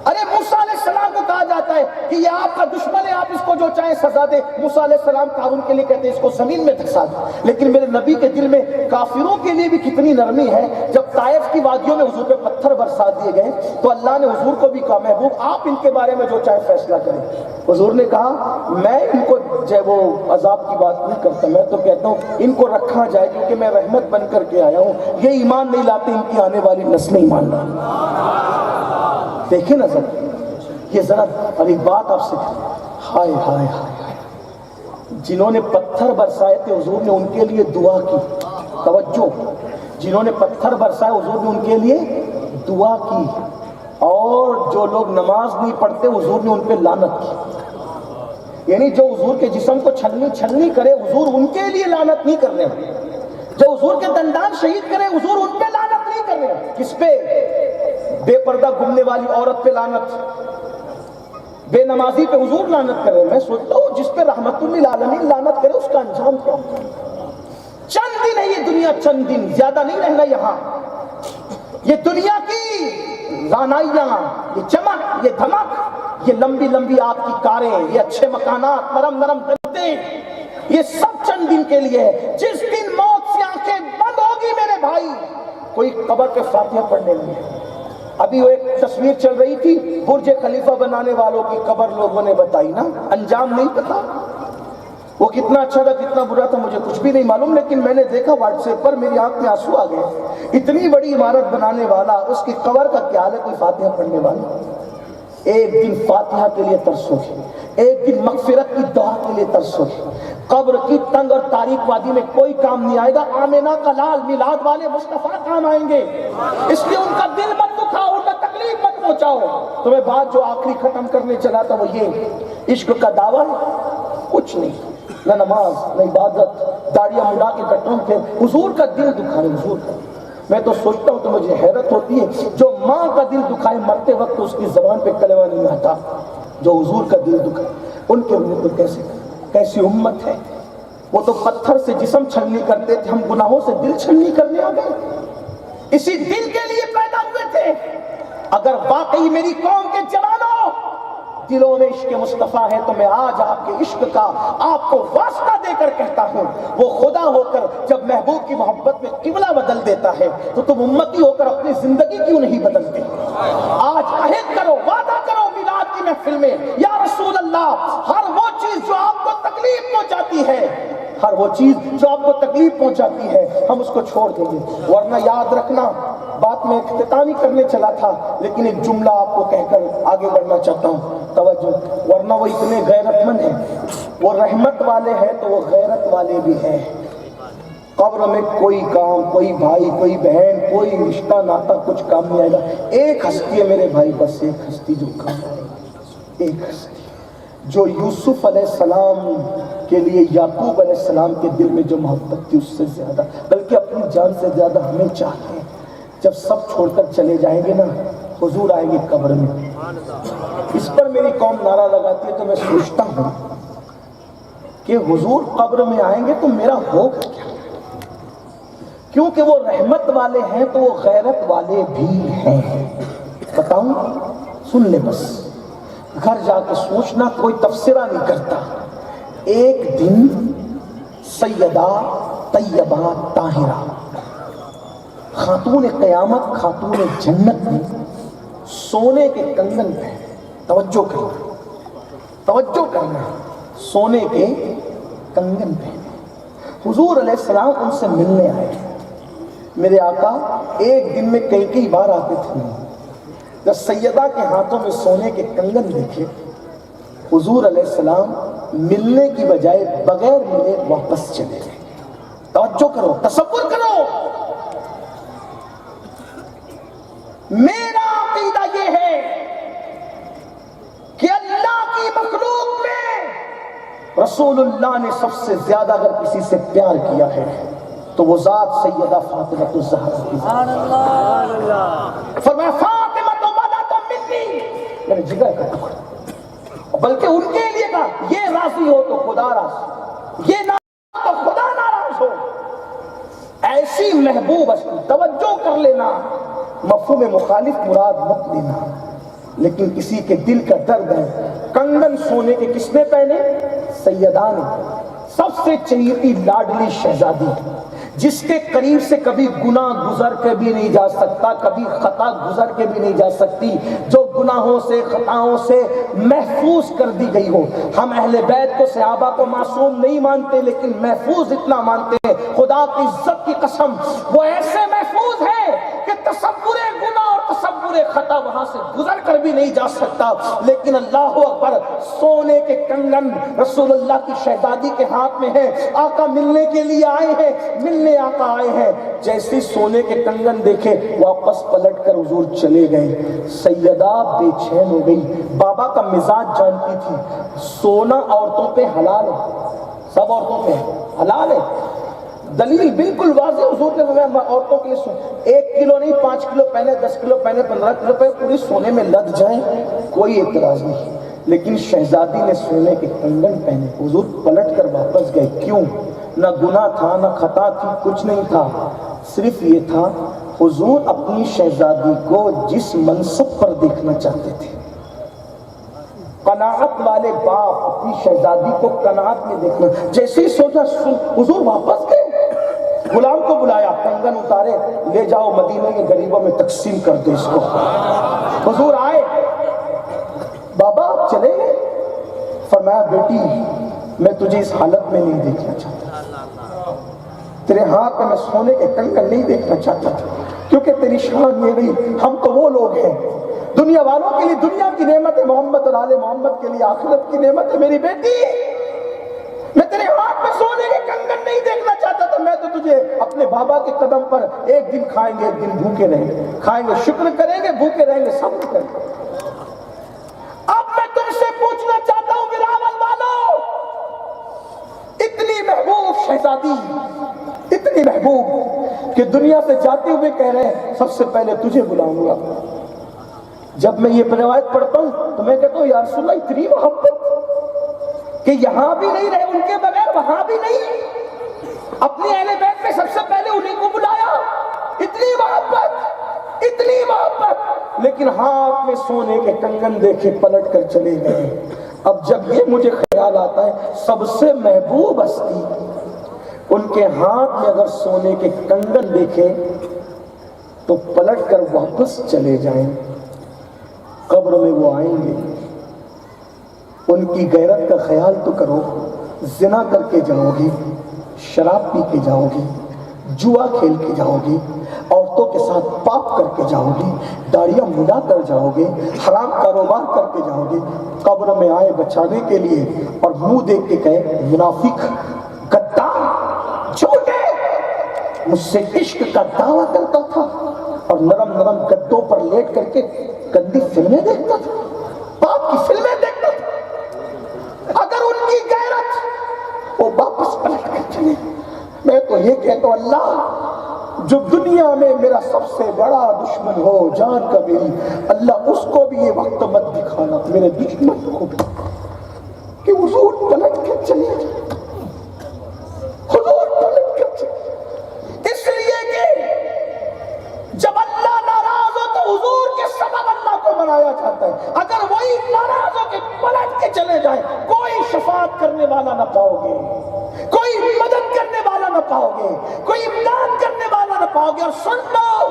ارے موسیٰ علیہ السلام کو کہا جاتا ہے کہ یہ آپ کا دشمن ہے، آپ اس کو جو چاہیں سزا دے۔ موسیٰ علیہ السلام قارون کے لیے کہتے ہیں اس کو زمین میں دھسا دے، لیکن میرے نبی کے دل میں کافروں کے لیے بھی کتنی نرمی ہے۔ جب طائف کی وادیوں میں حضور پہ پتھر برسا دیے گئے تو اللہ نے حضور کو بھی کہا محبوب آپ ان کے بارے میں جو چاہے فیصلہ کریں۔ حضور نے کہا میں ان کو جو وہ عذاب کی بات نہیں کرتا، میں تو کہتا ہوں ان کو رکھا جائے کیونکہ میں رحمت بن کر کے آیا ہوں۔ یہ ایمان نہیں لاتے، ان کی آنے والی نسلیں ایمان لاتی۔ دیکھیں نا ذرا یہ ذرا، اور ایک بات آپ سے ہائے ہائے ہائے، جنہوں نے پتھر برسائے تھے حضور نے ان کے لیے دعا کی۔ توجہ، جنہوں نے پتھر برسائے حضور نے ان کے لیے دعا کی، اور جو لوگ نماز نہیں پڑھتے حضور نے ان پہ لعنت کی۔ یعنی جو حضور کے جسم کو چھلنی کرے حضور ان کے لیے لعنت نہیں کر رہے، جو حضور کے دندان شہید کرے حضور ان پہ لعنت نہیں کر رہے۔ کس پہ؟ بے پردہ گھومنے والی عورت پہ لعنت، بے نمازی پہ حضور لعنت کر رہے ہیں۔ میں سوچتا ہوں جس پہ رحمت للعالمین لعنت کرے اس کا انجام کیا؟ چند دن ہے یہ دنیا، چند دن، زیادہ نہیں رہنا یہاں۔ یہ دنیا کی رانائیاں، یہ چمک، یہ دھمک، یہ لمبی لمبی آپ کی کاریں، یہ اچھے مکانات، نرم نرم گدے، یہ سب چند دن کے لیے ہے۔ جس دن موت سے آنکھیں بند ہوگی میرے بھائی، کوئی قبر پہ فاتحہ پڑھنے نہیں ہے۔ ابھی وہ ایک تصویر چل رہی تھی برج خلیفہ بنانے والوں کی قبر لوگوں نے بتائی نا، انجام نہیں پتا وہ کتنا اچھا تھا کتنا برا تھا مجھے کچھ بھی نہیں معلوم، لیکن میں نے دیکھا واٹس ایپ پر، میری آنکھ میں آنسو آ گئے۔ اتنی بڑی عمارت بنانے والا، اس کی قبر کا کیا حال ہے کوئی فاتحہ پڑھنے والا؟ ایک دن فاتحہ کے لیے ترسو گے، ایک دن مغفرت کی دعا کے لیے ترسو گے۔ قبر کی تنگ اور تاریک وادی میں کوئی کام نہیں آئے گا، آمینہ کا لال میلاد والے مصطفیٰ کام آئیں گے۔ اس لیے ان کا دل مت دکھاؤ، ان کا تکلیف مت پہنچاؤ۔ تمہیں بات جو آخری ختم کرنے چلا تھا وہ یہ، عشق کا دعویٰ کچھ نہیں، نہ نماز نہ عبادت، داڑیاں مڈا کے کٹوں پھر حضور کا دل دکھائے۔ حضور کا میں تو سوچتا ہوں تو مجھے حیرت ہوتی ہے، جو ماں کا دل دکھائے مرتے وقت اس کی زبان پہ کلمہ نہیں آتا، جو حضور کا دل دکھائے ان کے لیے تو کیسی امت ہے۔ وہ تو پتھر سے جسم چھلنی کرتے تھے، ہم گناہوں سے دل چھلنی کرنے آ گئے۔ اسی دل کے لیے پیدا ہوئے تھے۔ اگر واقعی میری قوم کے جوانوں دلوں میں عشق مصطفیٰ ہے تو میں آج آپ کے عشق کا آپ کو واسطہ دے کر کہتا ہوں، وہ خدا ہو کر جب محبوب کی محبت میں قبلہ بدل دیتا ہے تو تم امتی ہو کر اپنی زندگی کیوں نہیں بدلتے؟ آج عہد کرو، وعدہ کرو میلاد کی محفل میں، یا رسول اللہ ہر وہ چیز جو آپ کو تکلیف پہنچاتی ہے، ہر وہ چیز جو آپ کو تکلیف پہنچاتی ہے ہم اس کو چھوڑ دیں گے۔ ورنہ یاد رکھنا، بات میں اختتامی کرنے چلا تھا لیکن ایک جملہ آپ کو کہہ کر آگے بڑھنا چاہتا ہوں، توجہ۔ ورنہ وہ اتنے غیرت مند ہیں، وہ رحمت والے ہیں تو وہ غیرت والے بھی ہیں۔ قبر میں کوئی کام، کوئی بھائی، کوئی بہن، کوئی رشتہ ناتا کچھ کام نہیں آئے گا۔ ایک ہستی ہے میرے بھائی، بس ایک ہستی جو کام آئے گی، ایک ہستی جو یوسف علیہ السلام کے لیے یعقوب علیہ السلام کے دل میں جو محبت تھی اس سے زیادہ، بلکہ اپنی جان سے زیادہ ہمیں چاہتے ہیں۔ جب سب چھوڑ کر چلے جائیں گے نا، حضور آئیں گے قبر میں۔ اس پر میری قوم نعرہ لگاتی ہے تو میں سوچتا ہوں کہ حضور قبر میں آئیں گے تو میرا ہوگا کیا؟ کیونکہ وہ رحمت والے ہیں تو وہ غیرت والے بھی ہیں۔ بتاؤں؟ سن لے بس، گھر جا کے سوچنا، کوئی تفسیرہ نہیں کرتا۔ ایک دن سیدہ طیبہ طاہرہ خاتون قیامت، خاتون جنت میں سونے کے کنگن پہ، توجہ کرنا، توجہ کرنا، سونے کے کنگن پہ حضور علیہ السلام ان سے ملنے آئے۔ میرے آقا ایک دن میں کئی بار آتے تھے، جب سیدہ کے ہاتھوں میں سونے کے کنگن دیکھے، حضور علیہ السلام ملنے کی بجائے بغیر ملے واپس چلے گئے۔ توجہ کرو، تصور کرو، میرا عقیدہ یہ ہے کہ اللہ کی مخلوق میں رسول اللہ نے سب سے زیادہ اگر کسی سے پیار کیا ہے تو وہ ذات سیدہ فاطمہ الزہرا کی۔ فرمایا فاطمہ تو بنت منی، میرے جگر کا ٹکڑا، بلکہ ان کے لیے کہا یہ راضی ہو تو خدا راضی، یہ ناراض تو خدا ناراض ہو۔ ایسی محبوب ہستی، توجہ کر لینا، مفہوم مخالف مراد مت لینا، لیکن کسی کے دل کا درد ہے۔ کنگن سونے کے کس نے پہنے؟ سیدہ نے، سب سے چہیتی لاڈلی شہزادی، جس کے قریب سے کبھی گناہ گزر کے بھی نہیں جا سکتا، کبھی خطا گزر کے بھی نہیں جا سکتی، جو گناہوں سے خطاؤں سے محفوظ کر دی گئی ہو۔ ہم اہل بیت کو، صحابہ کو معصوم نہیں مانتے، لیکن محفوظ اتنا مانتے ہیں، خدا کی عزت کی قسم وہ ایسے محفوظ ہے کہ تصور گناہ اور تصور خطا وہاں سے گزر کر بھی نہیں جا سکتا۔ لیکن اللہ اکبر، سونے کے کنگن رسول اللہ کی شہزادی کے ہاتھ میں ہے، آقا ملنے کے لیے آئے ہیں، ملنے آقا آئے ہیں۔ جیسے سونے کے کنگن دیکھے واپس پلٹ کر حضور چلے گئے۔ سیدہ بے چین ہو گئی، بابا کا مزاج جانتی تھی، سونا عورتوں پہ حلال ہے، سب عورتوں پہ حلال ہے، دلیل بالکل واضح حضور نے فرمایا عورتوں کے لیے 1 کلو نہیں 5 کلو پہنے، 10 کلو پہنے، 15 کلو پہنے، پوری سونے میں لد جائیں، کوئی اعتراض نہیں۔ لیکن شہزادی نے سونے کے کنگن پہنے، حضور پلٹ کر واپس گئے۔ کیوں؟ نہ گناہ تھا، نہ خطا تھی، کچھ نہیں تھا، صرف یہ تھا حضور اپنی شہزادی کو جس منصب پر دیکھنا چاہتے تھے۔ قناعت والے باپ اپنی شہزادی کو قناعت میں دیکھنا، جیسے ہی سوچا حضور واپس گئے، غلام کو بلایا، کنگن اتارے، لے جاؤ مدینے کے غریبوں میں تقسیم کر دو اس کو۔ حضور آئے، بابا آپ چلے گئے؟ فرمایا بیٹی میں تجھے اس حالت میں نہیں دیکھنا چاہتا، تیرے ہاتھ میں سونے کے کنگن نہیں دیکھنا چاہتا تھا، کیونکہ تیری شان یہ نہیں، ہم تو وہ لوگ ہیں دنیا والوں کے لیے دنیا کی نعمت ہے محمد اور آل محمد کے لیے آخرت کی نعمت ہے۔ میری بیٹی میں تیرے ہاتھ میں سونے کے کنگن نہیں دیکھنا چاہتا تھا، میں تو تجھے اپنے بابا کے قدم پر ایک دن کھائیں گے، ایک دن بھوکے رہیں گے، کھائیں گے شکر کریں گے، بھوکے رہیں گے، سب کریں گے۔ اب میں تم سے پوچھنا چاہتا ہوں بلاول والو، اتنی محبوب شہزادی، اتنی محبوب کہ دنیا سے جاتے ہوئے کہہ رہے ہیں سب سے پہلے تجھے بلاؤں گا۔ جب میں یہ روایت پڑھتا ہوں تو میں کہتا ہوں یا رسول اللہ اتنی محبت کہ یہاں بھی نہیں رہے ان کے بغیر، وہاں بھی نہیں، اپنے اہل بیت میں سب سے پہلے انہیں کو بلایا، اتنی محبت، اتنی محبت، لیکن ہاتھ میں سونے کے کنگن دیکھے پلٹ کر چلے گئے۔ اب جب یہ مجھے خیال آتا ہے سب سے محبوب ہستی ان کے ہاتھ میں اگر سونے کے کنگن دیکھے تو پلٹ کر واپس چلے جائیں، قبر میں وہ آئیں گے، ان کی غیرت کا خیال تو کرو، زنا کر کے جاؤ گی، شراب پی کے جاؤ گی، جوا کھیل کے جاؤ گی، عورتوں کے ساتھ پاپ کر کے جاؤ گی، داڑیاں ملا کر جاؤ گے، حرام کاروبار کر کے جاؤ گے، قبر میں آئے بچانے کے لیے اور منہ دیکھ کے کہے منافق، غدار، جھوٹے، مجھ سے عشق کا دعویٰ کرتا تھا اور نرم نرم گدوں پر لیٹ کر کے گندی فلمیں دیکھتا تھا، پاپ کی فلمیں دیکھتا تھا۔ اگر ان کی غیرت وہ واپس پلٹ کر چلے، میں تو یہ کہتا ہوں اللہ جو دنیا میں میرا سب سے بڑا دشمن ہو جان کا میری، اللہ اس کو بھی یہ وقت مت دکھانا میرے دشمن کو بھی کہ حضور پلٹ کر چلے جائے، حضور پلٹ کر چلے، اس لیے کہ جب اللہ ناراض ہو تو حضور کے سبب اللہ کو منایا جاتا ہے۔ اگر وہی ناراض ہو کے پلٹ کے چلے جائیں، کوئی شفاعت کرنے والا نہ پاؤ گے، کوئی مدد کرنے والا نہ پاؤ گے، کوئی امداد کرنے والا نہ پاؤ گے۔ اور سن لو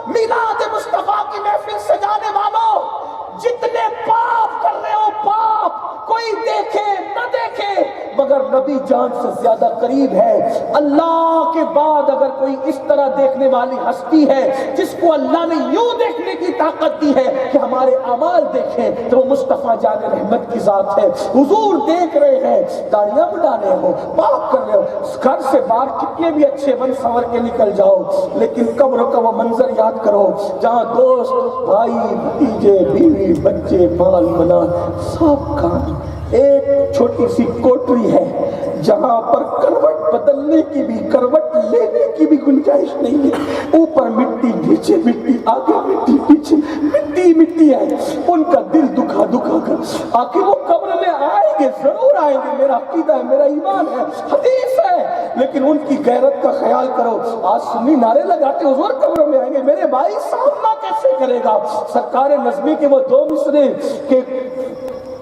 میلاد مصطفیٰ کی محفل سجانے والوں، جتنے پاپ کر رہے ہو پاپ، کوئی دیکھے نہ دیکھے، مگر نبی جان سے زیادہ قریب ہے۔ اللہ کے بعد اگر کوئی اس طرح دیکھنے والی ہستی ہے جس کو اللہ نے یوں دیکھنے کی طاقت دی ہے کہ ہمارے اعمال دیکھیں، تو وہ مصطفیٰ جان رحمت کی ذات ہے۔ حضور دیکھ رہے ہیں، داڑیاں بڑھا رہے ہو، پاک کر رہے ہو، گھر سے باہر کتنے بھی اچھے بن سنور کے نکل جاؤ، لیکن قبر کا وہ منظر یاد کرو جہاں دوست، بھائی، بھتیجے، بیوی، بچے، مال منال سب کام، ایک چھوٹی سی کوٹری ہے جہاں پر کروٹ بدلنے کی بھی، کروٹ لینے کی بھی گنجائش نہیں ہے۔ اوپر مٹی، نیچے مٹی، آگے مٹی، پیچھے مٹی مٹی ہے۔ ان کا دل دکھا دکھا کر آخر وہ قبر میں آئیں گے، ضرور آئیں گے، میرا عقیدہ ہے، میرا ایمان ہے، حدیث ہے، لیکن ان کی غیرت کا خیال کرو۔ آج سنی نعرے لگاتے حضور قبر میں آئیں گے، میرے بھائی سامنا کیسے کرے گا؟ سرکار نظمی کے وہ دو مصرے کہ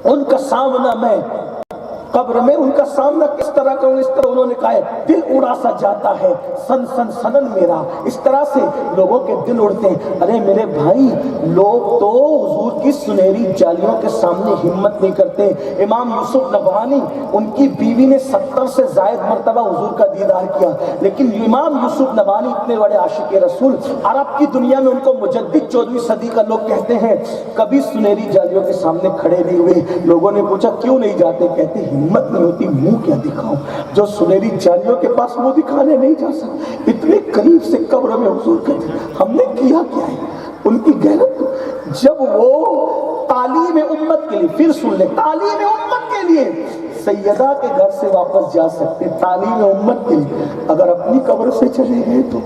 ان کا سامنا میں قبر میں ان کا سامنا کس طرح کروں، اس طرح انہوں نے کہا ہے دل اڑا سا جاتا ہے سن سن سنن میرا، اس طرح سے لوگوں کے دل اڑتے ہیں۔ ارے میرے بھائی، لوگ تو حضور کی سنہری جالیوں کے سامنے ہمت نہیں کرتے۔ امام یوسف نبہانی، ان کی بیوی نے 70 سے زائد مرتبہ حضور کا دیدار کیا، لیکن امام یوسف نبہانی اتنے بڑے عاشق رسول، عرب کی دنیا میں ان کو مجدد 14ویں صدی کا لوگ کہتے ہیں، کبھی سنہری جالیوں کے سامنے کھڑے نہیں ہوئے۔ لوگوں نے پوچھا کیوں نہیں جاتے؟ کہتے ہمت نہیں ہوتی، منہ کیا دکھاؤں، جو سنہری جالیوں کے پاس منہ دکھانے نہیں جا سکتے، اتنے قریب سے قبر میں حضور کہتے ہم نے کیا کیا ہے؟ ان کی غیرت، جب وہ تعلیم امت کے لیے، پھر سن لے، تعلیم امت کے لیے سیدہ کے گھر سے واپس جا سکتے، تعلیم امت کے لیے اگر اپنی قبر سے چلے گئے تو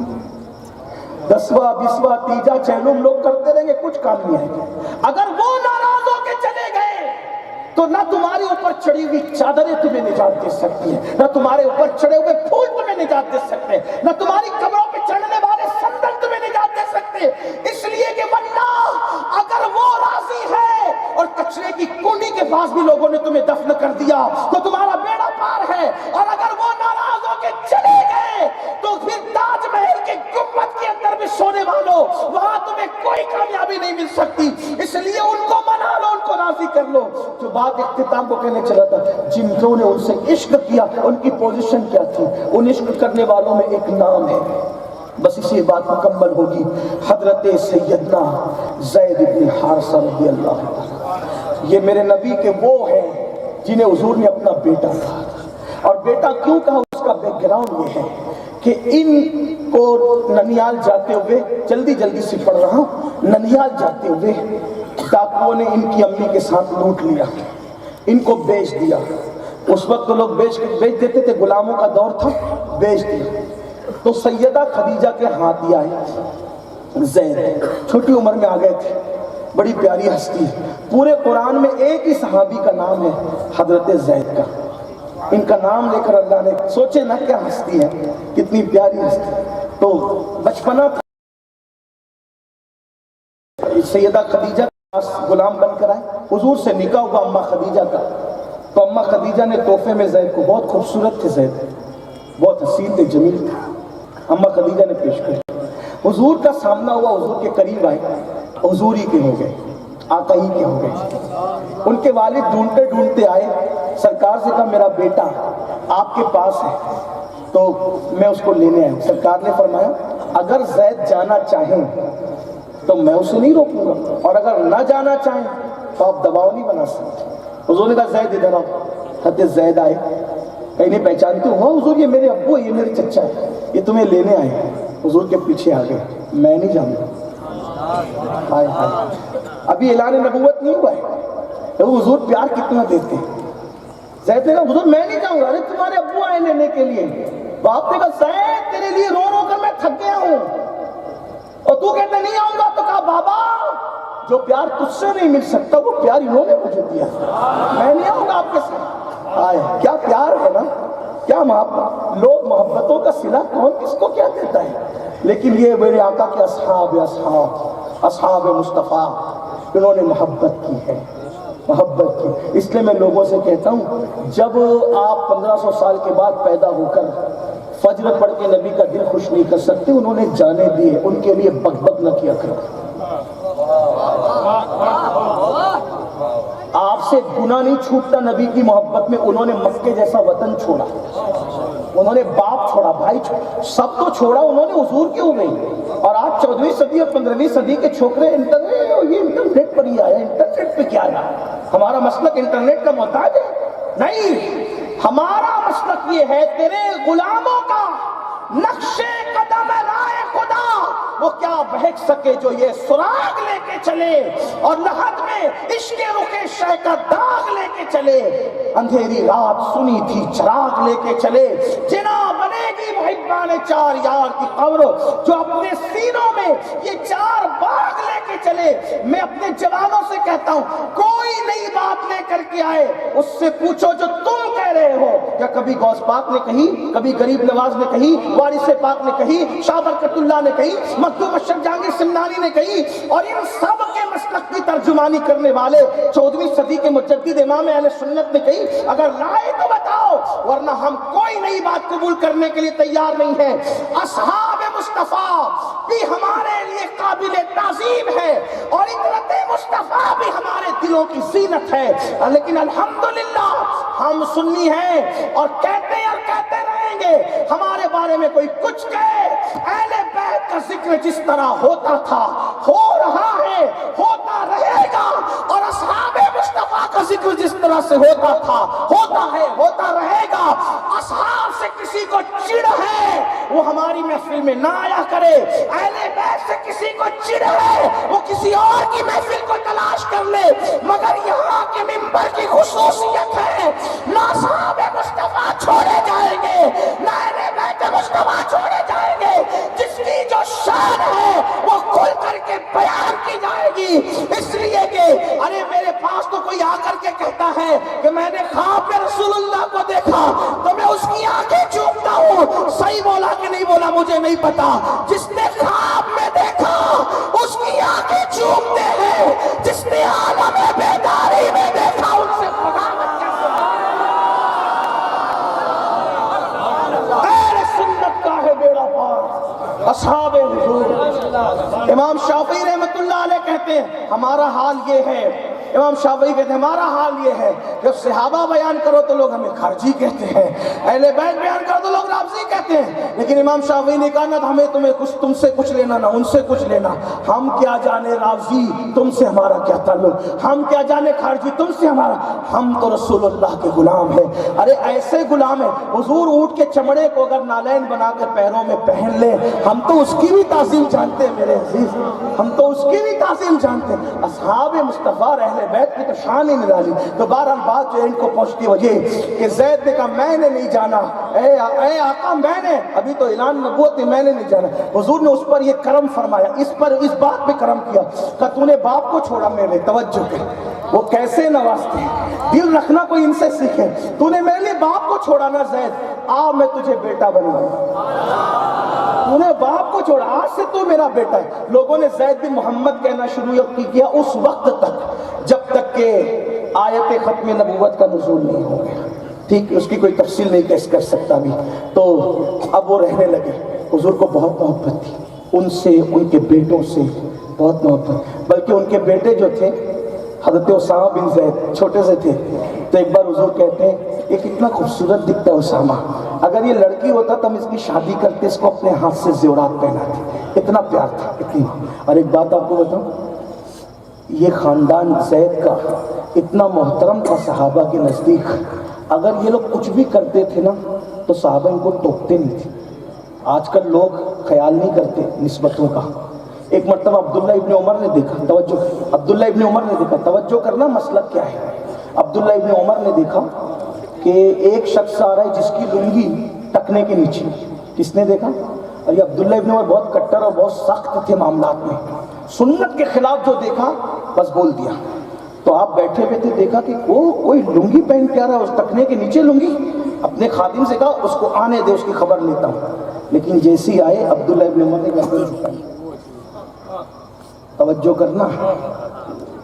10واں 20واں تیجا چہلم لوگ کرتے رہیں گے، کچھ کام نہیں آئے گا۔ اگر وہ ناراض ہو کے چلے گئے تو نہ تمہارے اوپر چڑھی ہوئی چادریں تمہیں نجات دے سکتی ہیں، نہ تمہارے اوپر چڑھے ہوئے پھول تمہیں نجات دے سکتے ہیں، نہ تمہاری قبروں پہ چڑھنے والے سندل تمہیں نجات دے سکتے، اس لیے کہ واللہ اگر وہ راضی ہے اور کچرے کی کنڈی کے پاس بھی لوگوں نے تمہیں دفن کر دیا تو تمہارا بیڑا پار ہے، اور اگر وہ ناراض ہو کے چلے گئے تو پھر تاج محل کے گنبد کے اندر بھی سونے والوں، وہاں تمہیں کوئی کامیابی نہیں مل سکتی۔ اس لیے ان کو منا لو، ان کو راضی کر لو۔ جو بات اختتام کو کہنے چلا تھا، جنہوں نے ان سے عشق کیا ان کی پوزیشن کیا تھی؟ ان عشق کرنے والوں میں ایک نام ہے، بس اسی بات مکمل ہوگی، حضرت سیدنا زید بن حارثہ رضی اللہ عنہ۔ یہ میرے نبی کے وہ ہیں جنہیں حضور نے اپنا بیٹا کہا، اور بیٹا کیوں کہا؟ اس کا بیک گراؤنڈ یہ ہے کہ ان کو ننیال جاتے ہوئے، جلدی جلدی سے پڑھ رہا ہوں، ننیال جاتے ہوئے ڈاکوؤں نے ان کی امی کے ساتھ لوٹ لیا، ان کو بیچ دیا۔ اس وقت تو لوگ بیچ دیتے تھے، غلاموں کا دور تھا، بیچ دیا۔ تو سیدہ خدیجہ کے ہاتھ یہ آئے، زید چھوٹی عمر میں آ گئے تھے، بڑی پیاری ہستی ہے، پورے قرآن میں ایک ہی صحابی کا نام ہے حضرت زید کا۔ ان کا نام لے کر اللہ نے، سوچے نہ کیا ہستی ہے، کتنی پیاری ہستی۔ تو بچپنا تھا، سیدہ خدیجہ غلام بن کر آئے، حضور سے نکاح ہوا اماں خدیجہ کا، تو اماں خدیجہ نے تحفے میں زید کو، بہت خوبصورت تھے زید، بہت حسین تھے، جمیل تھے، اماں خدیجہ نے پیش کر حضور کا سامنا ہوا، حضور کے قریب آئے، حضور ہی کے ہو گئے، آقا ہی کے ہو گئے۔ ان کے والد ڈھونڈتے ڈھونڈتے آئے، سرکار سے کہا میرا بیٹا آپ کے پاس ہے تو میں اس کو لینے آیا۔ سرکار نے فرمایا اگر زید جانا چاہیں تو میں اسے نہیں روکوں گا، اور اگر نہ جانا چاہیں تو آپ دباؤ نہیں بنا سکتے۔ حضور نے کہا زید ادھر آؤ۔ حضرت زید آئے، انہیں پہچانتے ہو؟ حضور یہ میرے ابو ہے، یہ میرے چچا ہے، یہ تمہیں لینے آئے ہیں۔ حضور کے پیچھے آ گئے، میں نہیں جاؤں گا۔ ہائے ہائے، ابھی اعلان نبوت نہیں ہوا ہے، حضور پیار کتنا دیتے ہیں۔ زید نے کہا حضور میں نہیں جاؤں گا، ارے تمہارے ابو آئے لینے کے لیے۔ باپ نے کہا زید تیرے لیے رو رو کر میں تھک گیا ہوں، اور تو کہتے نہیں آؤں گا۔ تو کہا بابا جو پیار تجھ سے نہیں مل سکتا وہ پیار انہوں نے مجھے دیا، میں نہیں آؤں گا آپ کے ساتھ۔ آئے، کیا پیار ہے نا، کیا محبت۔ لوگ محبتوں کا صلہ کون کس کو کیا دیتا ہے، لیکن یہ میرے آقا کے اصحاب مصطفیٰ، انہوں نے محبت کی ہے، محبت کی۔ اس لیے میں لوگوں سے کہتا ہوں جب آپ 1500 سال کے بعد پیدا ہو کر فجر پڑھ کے نبی کا دل خوش نہیں کر سکتے، انہوں نے جانے دیے، ان کے لیے بک بک نہ کیا کرو۔ آپ سے گناہ نہیں چھوٹتا نبی کی محبت میں. انہوں نے مکے جیسا وطن چھوڑا, انہوں نے باپ چھوڑا, بھائی چھوڑا, سب تو چھوڑا, انہوں نے حضور کیوں گئی. اور آج 14ویں صدی اور 15ویں صدی کے چھوکرے انٹرنیٹ پر ہی آیا, انٹرنیٹ پہ کیا آیا. ہمارا مسلک انٹرنیٹ کا محتاج ہے نہیں, ہمارا مسلک یہ ہے تیرے غلاموں کا نقش قدم رائے خدا وہ کیا بہک سکے جو یہ سراغ لے کے چلے, اور لحد میں عشق رخ شہ کا داغ لے کے چلے. اندھیری رات سنی تھی چراغ لے کے چلے, جنا بنے گی محبان چار یار کی قبر جو اپنے سینوں میں یہ چار باغ لے کے چلے. میں اپنے جوانوں سے کہتا ہوں کوئی نئی بات لے کر کے آئے, اس سے پوچھو جو تم کہہ رہے ہو کیا کبھی غوث پاک نے کہی, کبھی غریب نواز نے کہی, وارث پاک نے کہی, شاہ برکت اللہ نے کہی, مخدوم اشرف جہانگیر سمنانی نے کہی. اور ان سب کے مسلک کی ترجمانی کرنے والے 14ویں صدی کے مجدد امام اہل سنت نے کہی. اگر لائے تو بتاؤ, ورنہ ہم کوئی نئی بات قبول کرنے کے لیے تیار نہیں ہیں. اصحاب مصطفیٰ بھی ہمارے لیے قابل تعظیم ہے, اور اطرت مصطفیٰ بھی ہمارے دلوں کی زینت ہے. لیکن الحمدللہ ہم سنی ہیں اور کہتے ہیں اور کہتے رہیں گے. ہمارے بارے میں کوئی کچھ کہے, اہل بیت کا ذکر جس طرح ہوتا تھا, ہو رہا ہے, ہوتا رہے گا, اور اصحاب مصطفیٰ کا ذکر جس طرح سے ہوتا تھا, ہوتا ہے, ہوتا رہے گا. اصحاب سے کسی کو چڑ ہے وہ ہماری محفل میں نہ آیا کرے, اہل بیت سے کسی کو چڑ ہے وہ کسی اور کی محفل کو تلاش کر لے. مگر یہاں کے منبر کی خصوصیت ہے, نہ اصحاب مصطفیٰ چھوڑے جائیں گے, نہ اہل بیت مصطفیٰ چھوڑے جائیں گے. جس کی جو شان ہے وہ کھل کر کے بیان کی جائے گی. اس لیے کہ ارے میرے پاس تو کوئی آ کر کے کہتا ہے کہ میں نے خواب میں رسول اللہ کو دیکھا تو میں اس کی آنکھیں چومتا ہوں, صحیح بولا کہ نہیں بولا مجھے نہیں پتا. جس نے خواب میں دیکھا اس کی آنکھیں چومتے ہیں, جس نے عالم بیداری میں دیکھا ان سے بغاوت کیا سنت کا ہے بیڑا پار. اصحاب حضور امام شافعی رحمت اللہ علیہ کہتے ہیں ہمارا حال یہ ہے, امام شافعی کہتے ہیں ہمارا حال یہ ہے, جب صحابہ بیان کرو تو لوگ ہمیں خارجی کہتے ہیں, اہل بیت بیان کرو تو لوگ رافضی کہتے ہیں. لیکن امام شافعی نے کہا نہ ہمیں تم سے کچھ لینا نہ ان سے کچھ لینا. ہم کیا جانے رافضی, تم سے ہمارا کیا تعلق, ہم کیا جانے خارجی, تم سے ہمارا, ہم تو رسول اللہ کے غلام ہیں. ارے ایسے غلام ہیں, حضور اونٹ کے چمڑے کو اگر نالین بنا کر پیروں میں پہن لیں ہم تو اس کی بھی تعظیم جانتے ہیں میرے عزیز, ہم تو اس کی بھی تعظیم جانتے ہیں. اصحاب مصطفیٰ اہل بیت کی تو شان ہی نرالی. تو بہرحال بات جو ان کو پہنچتی وجہ کہ زید نے کہا میں نے نہیں جانا, اے آقا میں نے, ابھی تو اعلان نبوت ہے, میں نے نہیں جانا. حضور نے اس پر یہ کرم فرمایا, اس بات پہ کرم کیا کہ تو نے باپ کو چھوڑا میرے, توجہ کر وہ کیسے نوازتے ہیں, دل رکھنا کوئی ان سے سیکھے. تو نے میرے لیے باپ کو چھوڑا نا زید, آ میں تجھے بیٹا بنواؤں. تو نے باپ کو چھوڑا, آج سے تو میرا بیٹا ہے. لوگوں نے زید بن محمد کہنا شروع کیا اس وقت تک جب تک کہ آیت ختم نبوت کا نزول نہیں ہو گیا. ٹھیک, اس کی کوئی تفصیل نہیں کیس کر سکتا ابھی. تو اب وہ رہنے لگے. حضور کو بہت محبت تھی ان سے, ان کے بیٹوں سے بہت محبت. بلکہ ان کے بیٹے جو تھے حضرت اسامہ بن زید چھوٹے سے تھے, تو ایک بار حضور کہتے ہیں یہ کتنا خوبصورت دکھتا ہے اسامہ, اگر یہ لڑکی ہوتا تو ہم اس کی شادی کرتے, اس کو اپنے ہاتھ سے زیورات پہناتے. اتنا پیار تھا, اتنی. اور ایک بات آپ کو بتاؤں, یہ خاندان زید کا اتنا محترم تھا صحابہ کے نزدیک, اگر یہ لوگ کچھ بھی کرتے تھے نا تو صحابہ ان کو ٹوکتے نہیں تھے. آج کل لوگ خیال نہیں کرتے نسبتوں کا. ایک مرتبہ عبداللہ ابن عمر نے دیکھا, توجہ, عبداللہ ابن عمر نے دیکھا, توجہ کرنا مسلک کیا ہے. عبداللہ ابن عمر نے دیکھا کہ ایک شخص آ رہا ہے جس کی لنگی ٹکنے کے نیچے. کس نے دیکھا؟ اور یہ عبداللہ ابن عمر بہت کٹر اور بہت سخت تھے معاملات میں, سنت کے خلاف جو دیکھا بس بول دیا. تو آپ بیٹھے ہوئے تھے, دیکھا کہ کوئی لنگی پہن کے آ رہا ہے, اس ٹکنے کے نیچے لنگی. اپنے خادم سے کہا اس کو آنے دے, اس کی خبر لیتا ہوں. لیکن جیسی آئے عبداللہ ابن عمر نے گردن جھکائی. توجہ کرنا,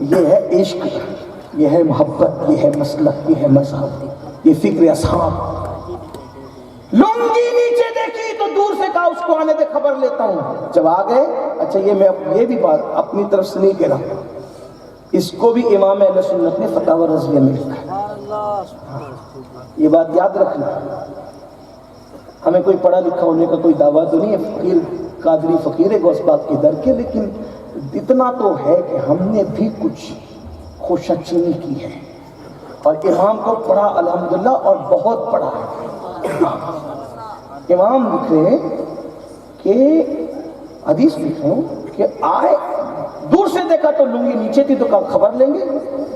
یہ ہے عشق, یہ ہے محبت, یہ ہے مسلک, یہ ہے مذہب, یہ فکر اصحاب. لنگی نیچے دیکھی تو دور سے کہا اس کو آنے دے, خبر لیتا ہوں. جب آ گئے, اچھا یہ میں یہ بھی بات اپنی طرف سے نہیں کہہ رہا, اس کو بھی امام اہل سنت نے فتاوی رضویہ میں لکھا ہے. یہ بات یاد رکھنا. ہمیں کوئی پڑھا لکھا ہونے کا کوئی دعویٰ تو نہیں ہے، فقیر قادری فقیر ہے غوث پاک کے در کے، لیکن اتنا تو ہے کہ ہم نے بھی کچھ خوشہ چینی کی ہے اور امام کو پڑھا الحمدللہ، اور بہت پڑھا ہے. امام لکھ رہے ہیں کہ حدیث لکھ رہے ہیں کہ آئے دور سے دیکھا تو لنگی نیچے تھی تو کہا خبر لیں گے،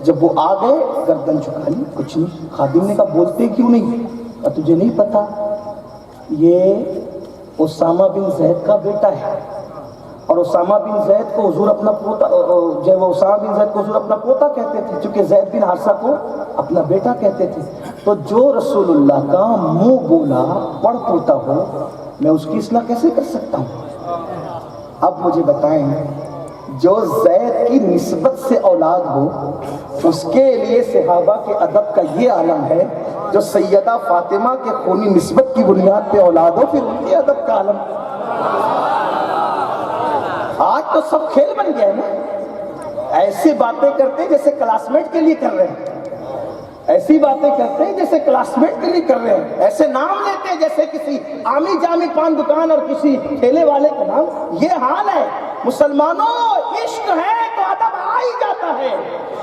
جب وہ آ گئے گردن جھکا لی، کچھ نہیں. خادم نے کہا بولتے کیوں نہیں؟ کہا تجھے نہیں پتا یہ اسامہ بن زید کا بیٹا ہے، اور اسامہ بن زید کو حضور اپنا پوتا، جو وہ اسامہ بن زید کو حضور اپنا پوتا کہتے تھے، چونکہ زید بن حارثہ کو اپنا بیٹا کہتے تھے. تو جو رسول اللہ کا منہ بولا پڑھ پوتا ہو، میں اس کی اصلاح کیسے کر سکتا ہوں؟ اب مجھے بتائیں، جو زید کی نسبت سے اولاد ہو اس کے لیے صحابہ کے ادب کا یہ عالم ہے، جو سیدہ فاطمہ کے خونی نسبت کی بنیاد پہ اولاد ہو پھر ان کے ادب کا عالم. آج تو سب کھیل بن گیا ہے نا. ایسی باتیں کرتے ہیں جیسے کلاس میٹ کے لیے کر رہے ہیں، ایسی باتیں کرتے ہیں جیسے کلاس میٹ کے لیے کر رہے ہیں، ایسے نام لیتے ہیں جیسے کسی عامی جامی پان دکان اور کسی ٹھیلے والے کا نام. یہ حال ہے مسلمانوں. عشق ہے تو ادب آ ہی جاتا ہے،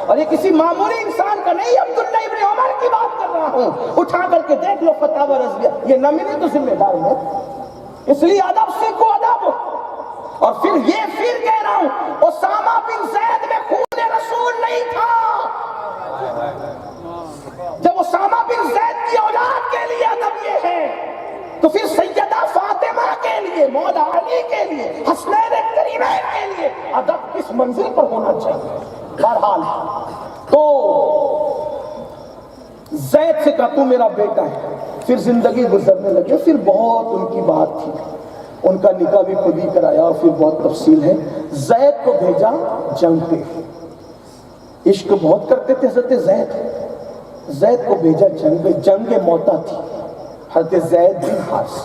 اور یہ کسی معمولی انسان کا نہیں. عبداللہ ابن عمر کی بات کر رہا ہوں، اٹھا کر کے دیکھ لو فتاوی رضویہ. یہ نہ ملے تو ذمہ دار ہے. اس لیے ادب سیکھو، ادب. اور پھر یہ پھر کہہ رہا ہوں، اسامہ بن زید میں خون رسول نہیں تھا. جب اسامہ بن زید کی اولاد کے لیے ادب یہ ہے تو پھر سیدہ فاطمہ کے لیے، مولا علی کے لیے، حسنین کریمین کے لیے ادب کس منزل پر ہونا چاہیے. بہرحال تو زید سے کہا تو میرا بیٹا ہے. پھر زندگی گزرنے لگے، پھر بہت ان کی بات تھی، ان کا نکاح بھی خود ہی کرایا، اور پھر بہت تفصیل ہے. زید کو بھیجا جنگ پہ. عشق بہت کرتے تھے حضرت زید. زید کو بھیجا جنگ پہ. جنگ موتا تھی. حضرت زید بن حارث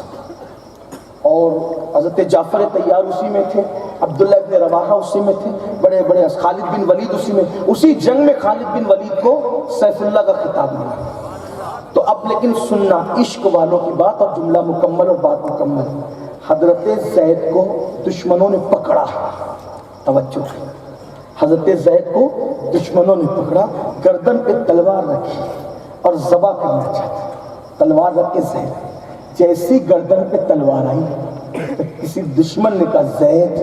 اور حضرت جعفر طیار اسی میں تھے، عبداللہ ابن رواحہ اسی میں تھے، بڑے بڑے خالد بن ولید اسی میں. اسی جنگ میں خالد بن ولید کو سیف اللہ کا خطاب ملا. تو اب لیکن سننا عشق والوں کی بات، اور جملہ مکمل اور بات مکمل. حضرت زید کو دشمنوں نے پکڑا. توجہ، حضرت زید کو دشمنوں نے پکڑا، گردن پہ تلوار رکھی اور ذبح کرنا چاہتے. تلوار رکھ کے زید، جیسی گردن پہ تلوار آئی کسی دشمن نے کہا زید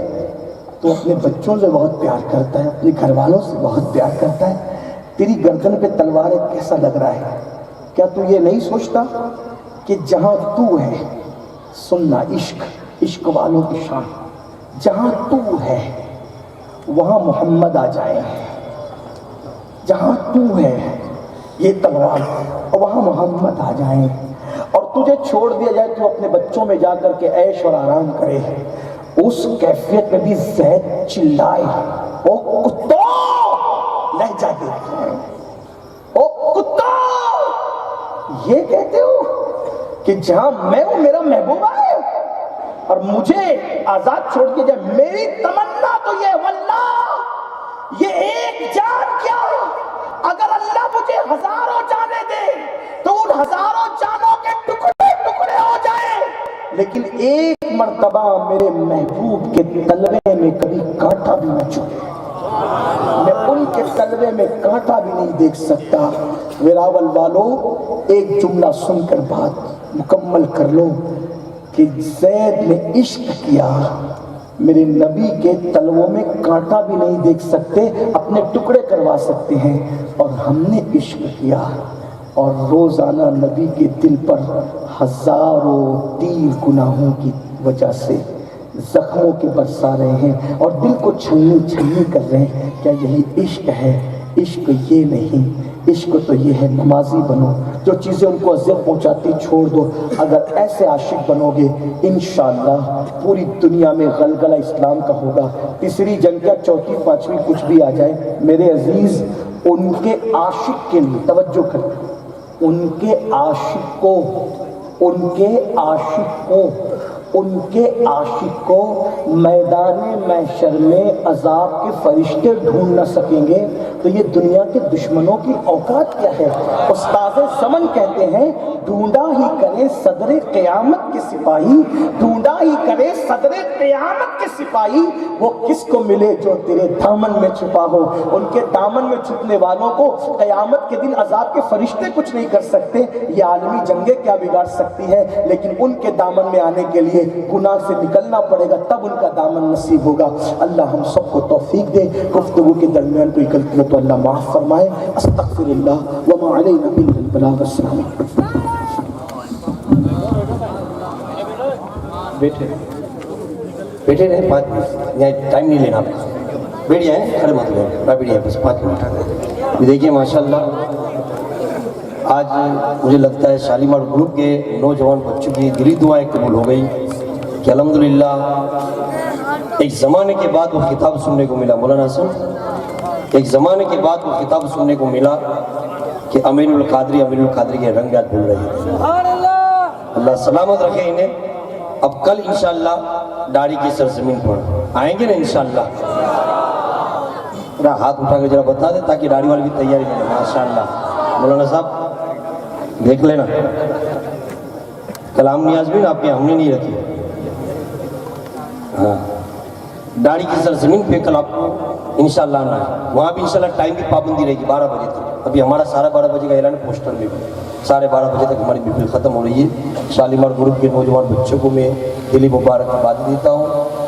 تو اپنے بچوں سے بہت پیار کرتا ہے، اپنے گھر والوں سے بہت پیار کرتا ہے، تیری گردن پہ تلوار ہے، کیسا لگ رہا ہے؟ کیا تو یہ نہیں سوچتا کہ جہاں تو ہے، سننا عشق، عشق والوں کی شان، جہاں تو ہے وہاں محمد آ جائے. جہاں تو ہے یہ تلوار، اور وہاں محمد آ جائیں، اور تجھے چھوڑ دیا جائے تو اپنے بچوں میں جا کر کے عیش اور آرام کرے. اس کیفیت میں بھی زید چلائے، او کتو لہجہ دیکھ، او کتو یہ کہتے ہو کہ جہاں میں ہوں میرا محبوب ہے اور مجھے آزاد چھوڑ کے جائے. میری تمنا تو یہ واللہ یہ ایک جان کیا، اگر اللہ مجھے ہزاروں جانے دے تو ان ہزاروں جانوں کے ٹکڑے ٹکڑے ہو جائیں، لیکن ایک مرتبہ میرے محبوب کے تلوے میں کبھی کانٹا بھی نہ چبھے. میں ان کے تلوے میں کانٹا بھی نہیں دیکھ سکتا. ویراول والو ایک جملہ سن کر بات مکمل کر لو کہ زید نے عشق کیا، میرے نبی کے تلووں میں کانٹا بھی نہیں دیکھ سکتے، اپنے ٹکڑے کروا سکتے ہیں. اور ہم نے عشق کیا اور روزانہ نبی کے دل پر ہزاروں تیر گناہوں کی وجہ سے زخموں کے برسا رہے ہیں اور دل کو چھلنی چھلنی کر رہے ہیں. کیا یہی عشق ہے؟ عشق یہ نہیں، عشق تو یہ ہے نمازی بنو، جو چیزیں ان کو اذیت پہنچاتی چھوڑ دو. اگر ایسے عاشق بنو گے انشاءاللہ پوری دنیا میں غلغلہ اسلام کا ہوگا. تیسری جنگ کا چوتھی پانچویں کچھ بھی آ جائے میرے عزیز، ان کے عاشق کے لیے توجہ کریں، ان کے عاشق کو ان کے عاشق کو میدان محشر میں عذاب کے فرشتے ڈھونڈ نہ سکیں گے تو یہ دنیا کے دشمنوں کی اوقات کیا ہے؟ استاد سمن کہتے ہیں ڈھونڈا ہی کرے صدر قیامت کے سپاہی، ڈھونڈا ہی کرے صدر قیامت کے سپاہی، وہ کس کو ملے جو تیرے دامن میں چھپا ہو۔ ان کے دامن میں چھپنے والوں کو قیامت کے دن عذاب کے فرشتے کچھ نہیں کر سکتے، یہ عالمی جنگیں کیا بگاڑ سکتی ہے، لیکن ان کے دامن میں آنے کے لیے گناہ سے نکلنا پڑے گا، تب ان کا دامن نصیب ہوگا۔ اللہ ہم سب کو توفیق دے، گفتگو کے درمیان کوئی غلطی ہو تو اللہ معاف فرمائے۔ استغفر اللہ وما علینا الا البلاغ۔ السلام علیکم۔ بیٹھے رہے 5 منٹ، یہاں ٹائم نہیں لینا، آپ بیٹھ جائیں، کھڑے مت لیں، بیٹھ جائیں بس 5 منٹ۔ دیکھیے ماشاءاللہ آج مجھے لگتا ہے شالیمار گروپ کے نوجوان بچوں کی دلی دعائیں قبول ہو گئی کہ الحمدللہ ایک زمانے کے بعد وہ خطاب سننے کو ملا۔ مولانا حسن، ایک زمانے کے بعد وہ خطاب سننے کو ملا کہ امین القادری کے رنگ یاد بھول رہی ہے۔ اللہ سلامت رکھے انہیں۔ اب کل انشاءاللہ داڑھی کی سرزمین پر آئیں گے نا انشاءاللہ۔ ذرا ہاتھ اٹھا کر ذرا بتا دیں تاکہ داڑھی والی بھی تیاری کریں۔ ماشاءاللہ مولانا صاحب دیکھ لینا، کلام نیاز بھی نا آپ کے ہم نے نہیں رکھی۔ ہاں داڑھی کی سرزمین پہ کل آپ کو انشاءاللہ آنا ہے، وہاں بھی انشاءاللہ ٹائم کی پابندی رہے گی 12 بجے تک۔ ابھی ہمارا 12:30 بجے کا اعلان ہے پوسٹر میں بھی، 12:30 بجے تک ہماری محفل ختم ہو رہی ہے۔ شالیمار گروپ کے نوجوان بچوں کو میں دلی مبارکباد دیتا ہوں،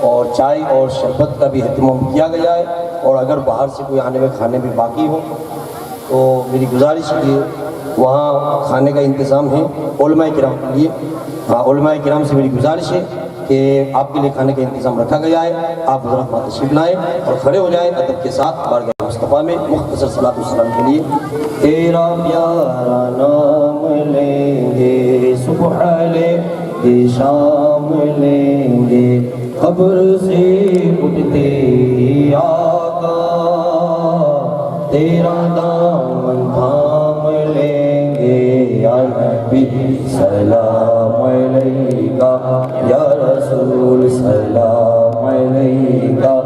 اور چائے اور شربت کا بھی اہتمام کیا گیا ہے، اور اگر باہر سے کوئی آنے میں کھانے بھی باقی ہو تو میری گزارش ہے کہ وہاں کھانے کا انتظام ہے علماء کرام کے لیے۔ ہاں علماء کرام سے میری گزارش ہے کہ آپ کے لیے کھانے کا انتظام رکھا گیا ہے، آپ حضرات وہاں تشریف لائیں اور کھڑے ہو جائیں ادب کے ساتھ بارگاہ مصطفیٰ میں مختصر صلاۃ والسلام کے لیے۔ تیرا پیارا نام لیں گے، صبح لیں گے، شام لیں گے، قبر سے اٹھتے ہی آقا تیرا دامن تھام لیں گے، یا نبی سلام علیکہ، یا رسول سلام علیکہ،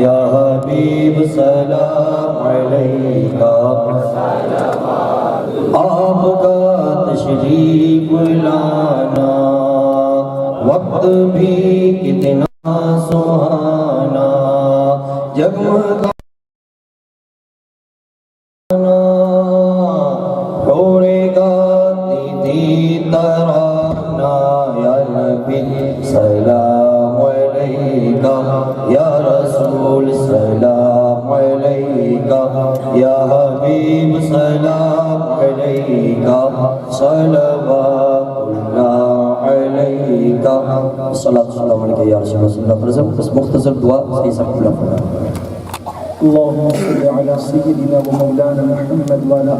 یا حبیب سلام علیکہ۔ آپ کا تشریف لانا وقت بھی کتنا سہانا، جگمگانا چھوڑے گا دیدی ترانہ، یا نبی سلام علیکہ، یا رسول سلام علیکہ، یا حبیب سلام علیکہ، صلوات اللہ علیکہ۔ صلاۃ والسلام علیکہ یا رسول اللہ صلی اللہ علیہ وسلم۔ بس مختصر دعا صحیح سب پورا فرمائیں۔ اللهم صل على سيدنا ومولانا محمد وعلى